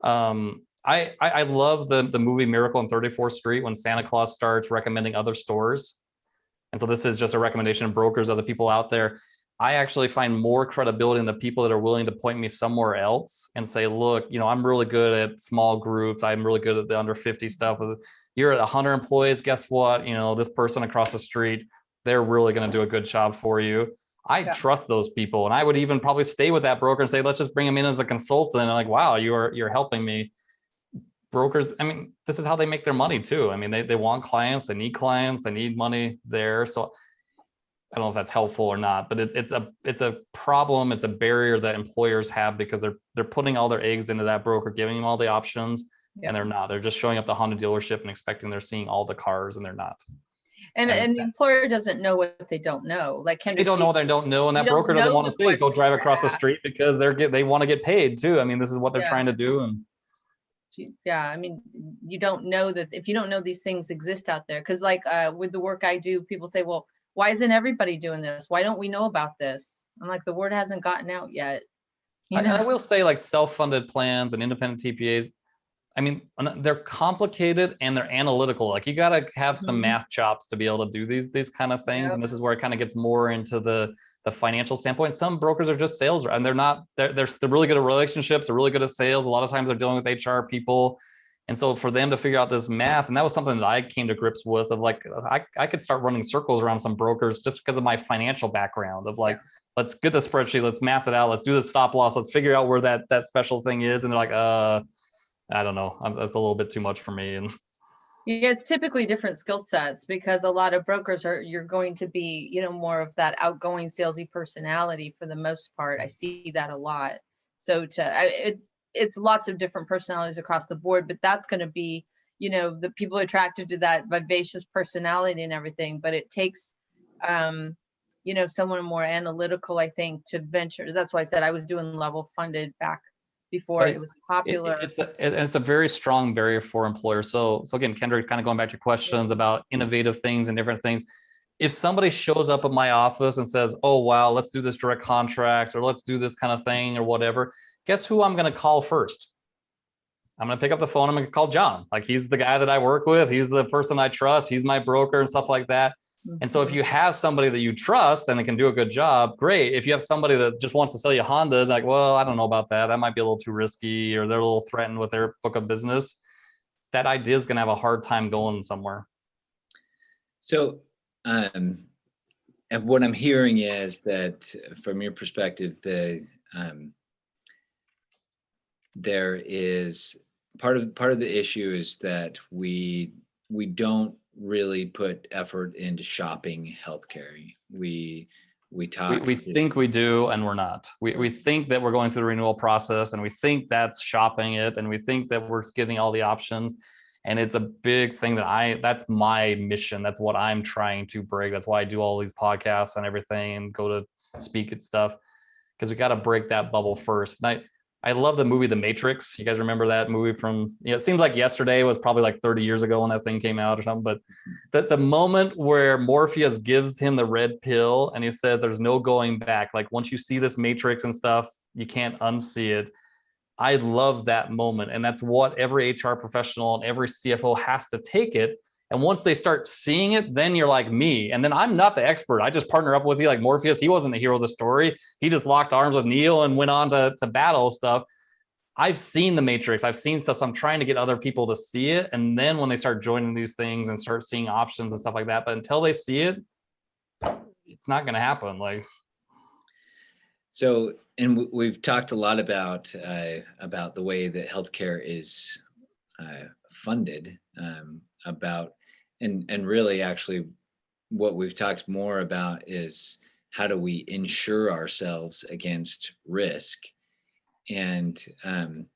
I love the movie Miracle on 34th Street when Santa Claus starts recommending other stores. And so this is just a recommendation of brokers, other people out there. I actually find more credibility in the people that are willing to point me somewhere else and say, look, you know, I'm really good at small groups. I'm really good at the under 50 stuff. You're at 100 employees. Guess what? You know, this person across the street, they're really going to do a good job for you. I trust those people. And I would even probably stay with that broker and say, let's just bring him in as a consultant. And like, wow, you're helping me. Brokers, I mean, this is how they make their money too. I mean, they want clients, they need money there. So I don't know if that's helpful or not, but it's a problem. It's a barrier that employers have because they're putting all their eggs into that broker, giving them all the options, and they're not. They're just showing up the Honda dealership and expecting they're seeing all the cars, and they're not. And the employer doesn't know what they don't know. Like they don't know what they don't know, and that broker doesn't want to say go drive across the street because they want to get paid too. I mean, this is what they're trying to do. And yeah, I mean, you don't know that if you don't know these things exist out there. Because like with the work I do, people say, well, why isn't everybody doing this? Why don't we know about this? I'm like, the word hasn't gotten out yet. I will say, like, self-funded plans and independent TPAs, I mean, they're complicated and they're analytical. Like, you got to have some math chops to be able to do these kind of things. And this is where it kind of gets more into the financial standpoint. Some brokers are just sales, and they're really good at relationships. They're really good at sales. A lot of times they're dealing with HR people. And so for them to figure out this math, and that was something that I came to grips with, of like, I could start running circles around some brokers just because of my financial background of like, let's get the spreadsheet, let's math it out, let's do the stop loss, let's figure out where that special thing is. And they're like, I don't know, that's a little bit too much for me. And yeah, it's typically different skill sets because a lot of brokers you're going to be, you know, more of that outgoing salesy personality for the most part. I see that a lot. So it's lots of different personalities across the board, but that's going to be, you know, the people attracted to that vivacious personality and everything. But it takes, you know, someone more analytical, I think, to venture. That's why I said I was doing level funded back before it was popular. It's a very strong barrier for employers. So again, Kendra, kind of going back to your questions about innovative things and different things. If somebody shows up at my office and says, oh, wow, let's do this direct contract, or let's do this kind of thing or whatever, guess who I'm going to call first? I'm going to pick up the phone. I'm going to call John. Like, he's the guy that I work with. He's the person I trust. He's my broker and stuff like that. And so if you have somebody that you trust and they can do a good job, great. If you have somebody that just wants to sell you Hondas, like, well, I don't know about that. That might be a little too risky, or they're a little threatened with their book of business. That idea is going to have a hard time going somewhere. So, and what I'm hearing is that from your perspective, there is part of the issue is that we don't really put effort into shopping healthcare. We we talk. We think we do, and we're not. We think that we're going through the renewal process, and we think that's shopping it, and we think that we're getting all the options. And it's a big thing that's my mission. That's what I'm trying to break. That's why I do all these podcasts and everything and go to speak at stuff, because we got to break that bubble first. And I love the movie The Matrix. You guys remember that movie from, it seems like yesterday. It was probably like 30 years ago when that thing came out or something. But the moment where Morpheus gives him the red pill and he says there's no going back, like once you see this matrix and stuff, you can't unsee it. I love that moment. And that's what every HR professional and every CFO has to take it. And once they start seeing it, then you're like me. And then I'm not the expert. I just partner up with you like Morpheus. He wasn't the hero of the story. He just locked arms with Neo and went on to battle stuff. I've seen the Matrix. I've seen stuff. So I'm trying to get other people to see it. And then when they start joining these things and start seeing options and stuff like that, but until they see it, it's not going to happen. Like, so, and we've talked a lot about the way that healthcare is funded, and really actually what we've talked more about is how do we insure ourselves against risk, and I'm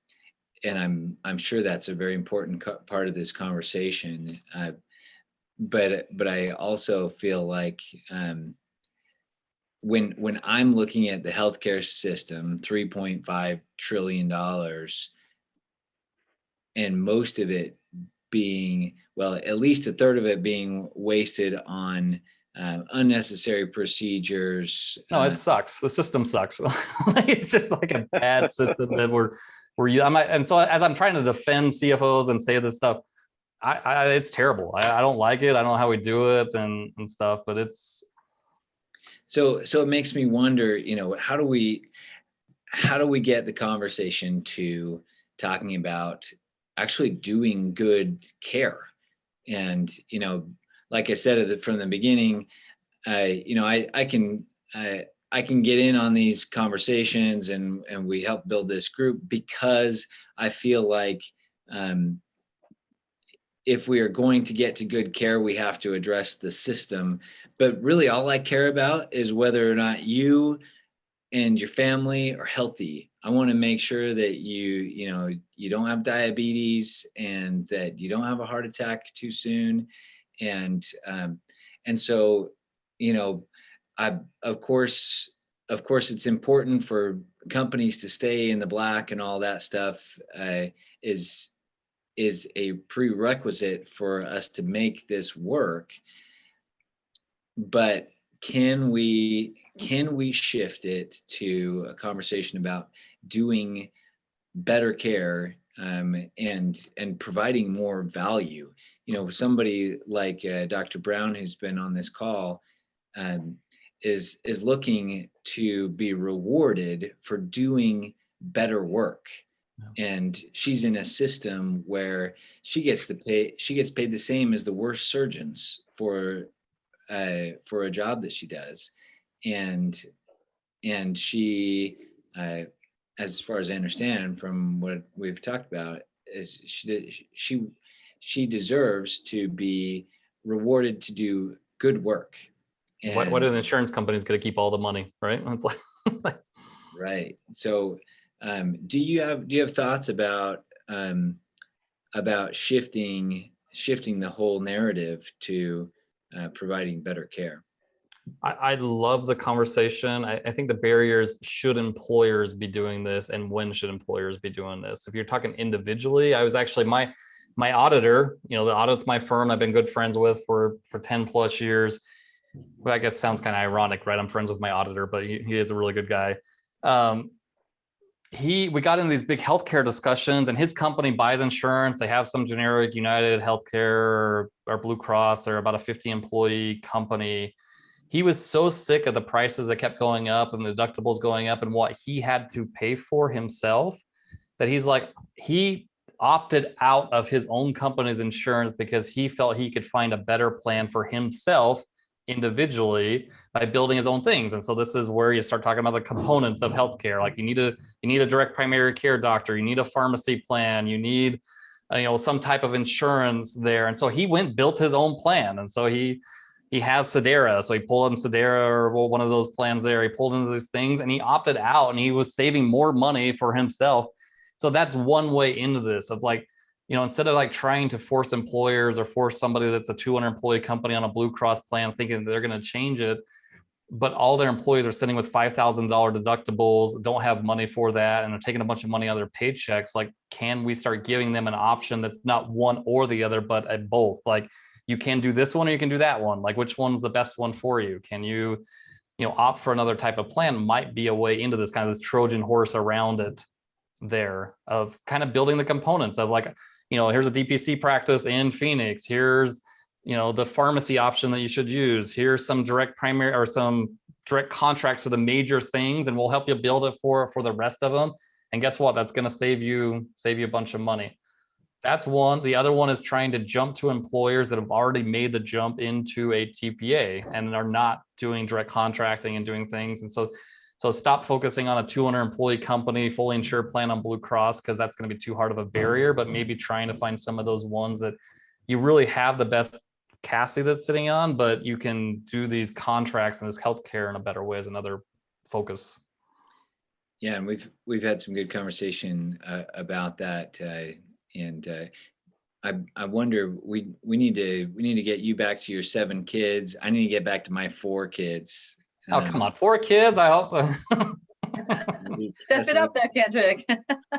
sure that's a very important part of this conversation, but I also feel like when I'm looking at the healthcare system, $3.5 trillion, and most of it being, well, at least a third of it being wasted on unnecessary procedures. No, it sucks. The system sucks. It's just like a bad system that and so as I'm trying to defend CFOs and say this stuff, it's terrible. I don't like it. I don't know how we do it and stuff, but it's. So it makes me wonder, how do we get the conversation to talking about actually doing good care? And, like I said from the beginning, I can get in on these conversations and we help build this group because I feel like if we are going to get to good care, we have to address the system. But really all I care about is whether or not you and your family are healthy. I want to make sure that you don't have diabetes and that you don't have a heart attack too soon. And so, of course it's important for companies to stay in the black and all that stuff is a prerequisite for us to make this work. But can we shift it to a conversation about doing better care and providing more value? Somebody like Dr. Brown, who's been on this call, is looking to be rewarded for doing better work. And she's in a system where she gets paid the same as the worst surgeons for a job that she does. And she, as far as I understand from what we've talked about, is she deserves to be rewarded to do good work. And what are the insurance companies going to keep all the money, right? It's like right. So do you have thoughts about shifting the whole narrative to providing better care? I love the conversation. I think the barriers, should employers be doing this and when should employers be doing this? If you're talking individually, I was actually my auditor, the audit's my firm I've been good friends with for 10 plus years. Well, I guess sounds kind of ironic, right? I'm friends with my auditor, but he is a really good guy. We got into these big healthcare discussions, and his company buys insurance. They have some generic United Healthcare or Blue Cross. They're about a 50 employee company. He was so sick of the prices that kept going up and the deductibles going up and what he had to pay for himself that he opted out of his own company's insurance because he felt he could find a better plan for himself individually by building his own things. And so this is where you start talking about the components of healthcare. Like you need a direct primary care doctor, you need a pharmacy plan, you need some type of insurance there. And so he built his own plan. And so he he has Sedera, so he pulled in Sedera or one of those plans there. He pulled into these things and he opted out, and he was saving more money for himself. So that's one way into this of like, you know, instead of like trying to force employers or force somebody that's a 200 employee company on a Blue Cross plan thinking they're going to change it, but all their employees are sitting with $5,000 deductibles, don't have money for that, and are taking a bunch of money out of their paychecks. Like, can we start giving them an option that's not one or the other, but at both? Like, you can do this one or you can do that one. Like, which one's the best one for you? Can you, you know, opt for another type of plan? Might be a way into this kind of this Trojan horse around it there of kind of building the components of like, you know, here's a DPC practice in Phoenix. Here's, you know, the pharmacy option that you should use. Here's some direct primary or some direct contracts for the major things, and we'll help you build it for the rest of them. And guess what? That's going to save you a bunch of money. That's one. The other one is trying to jump to employers that have already made the jump into a TPA and are not doing direct contracting and doing things. And so stop focusing on a 200 employee company, fully insured plan on Blue Cross, because that's going to be too hard of a barrier, but maybe trying to find some of those ones that you really have the best Cassie that's sitting on, but you can do these contracts and this healthcare in a better way as another focus. Yeah, and we've had some good conversation about that, and I wonder we need to get you back to your 7 kids. I need to get back to my 4 kids. Oh, come on, 4 kids. I hope. Step it up there, Kendrick.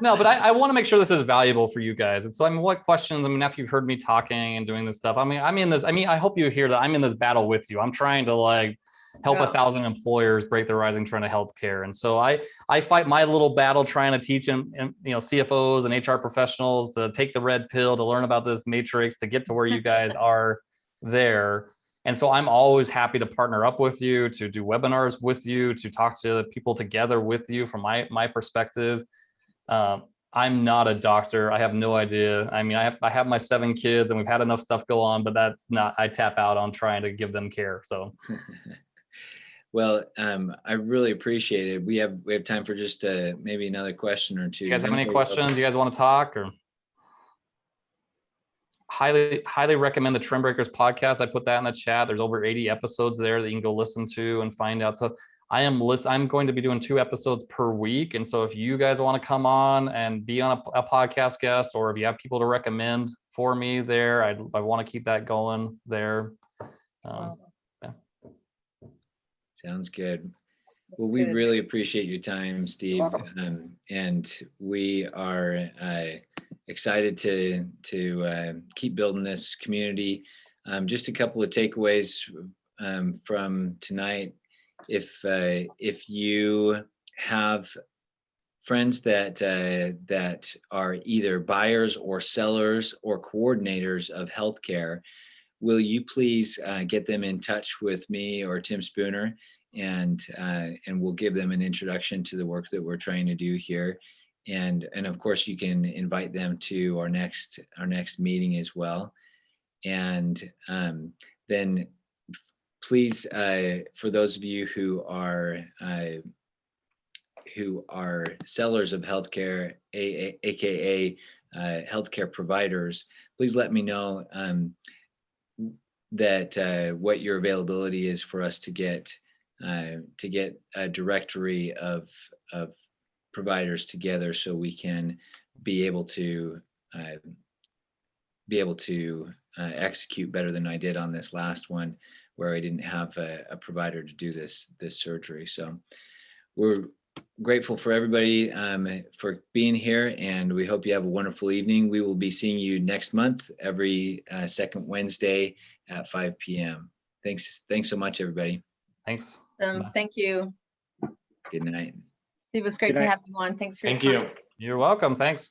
No, but I want to make sure this is valuable for you guys. And so, I mean, what questions? I mean, after you've heard me talking and doing this stuff, I mean, I hope you hear that I'm in this battle with you. I'm trying to like help 1,000 employers break the rising trend of healthcare. And so I fight my little battle trying to teach them, you know, CFOs and HR professionals to take the red pill, to learn about this matrix, to get to where you guys are there. And so I'm always happy to partner up with you, to do webinars with you, to talk to people together with you from my perspective. I'm not a doctor. I have no idea. I mean, I have my 7 kids and we've had enough stuff go on, but that's not, I tap out on trying to give them care. So. Well, I really appreciate it. We have time for just maybe another question or two. You guys have any questions? You guys want to talk? Or highly recommend the Trend Breakers podcast. I put that in the chat. There's over 80 episodes there that you can go listen to and find out. So I'm going to be doing 2 episodes per week. And so if you guys want to come on and be on a podcast guest, or if you have people to recommend for me there, I want to keep that going there. Yeah. Sounds good. Well, we really appreciate your time, Steve. And we are excited to keep building this community. Just a couple of takeaways from tonight. If you have friends that are either buyers or sellers or coordinators of healthcare, will you please get them in touch with me or Tim Spooner, and we'll give them an introduction to the work that we're trying to do here. And of course, you can invite them to our next meeting as well. And then please, for those of you who are sellers of healthcare, aka healthcare providers, please let me know that what your availability is for us to get a directory of providers together, so we can be able to execute better than I did on this last one, where I didn't have a provider to do this surgery. So we're grateful for everybody for being here, and we hope you have a wonderful evening. We will be seeing you next month, every second Wednesday at 5 p.m. Thanks so much, everybody. Thanks. Thank you. Good night. Steve, it was great to have you on. Thanks for your time. Thank you. You're welcome. Thanks.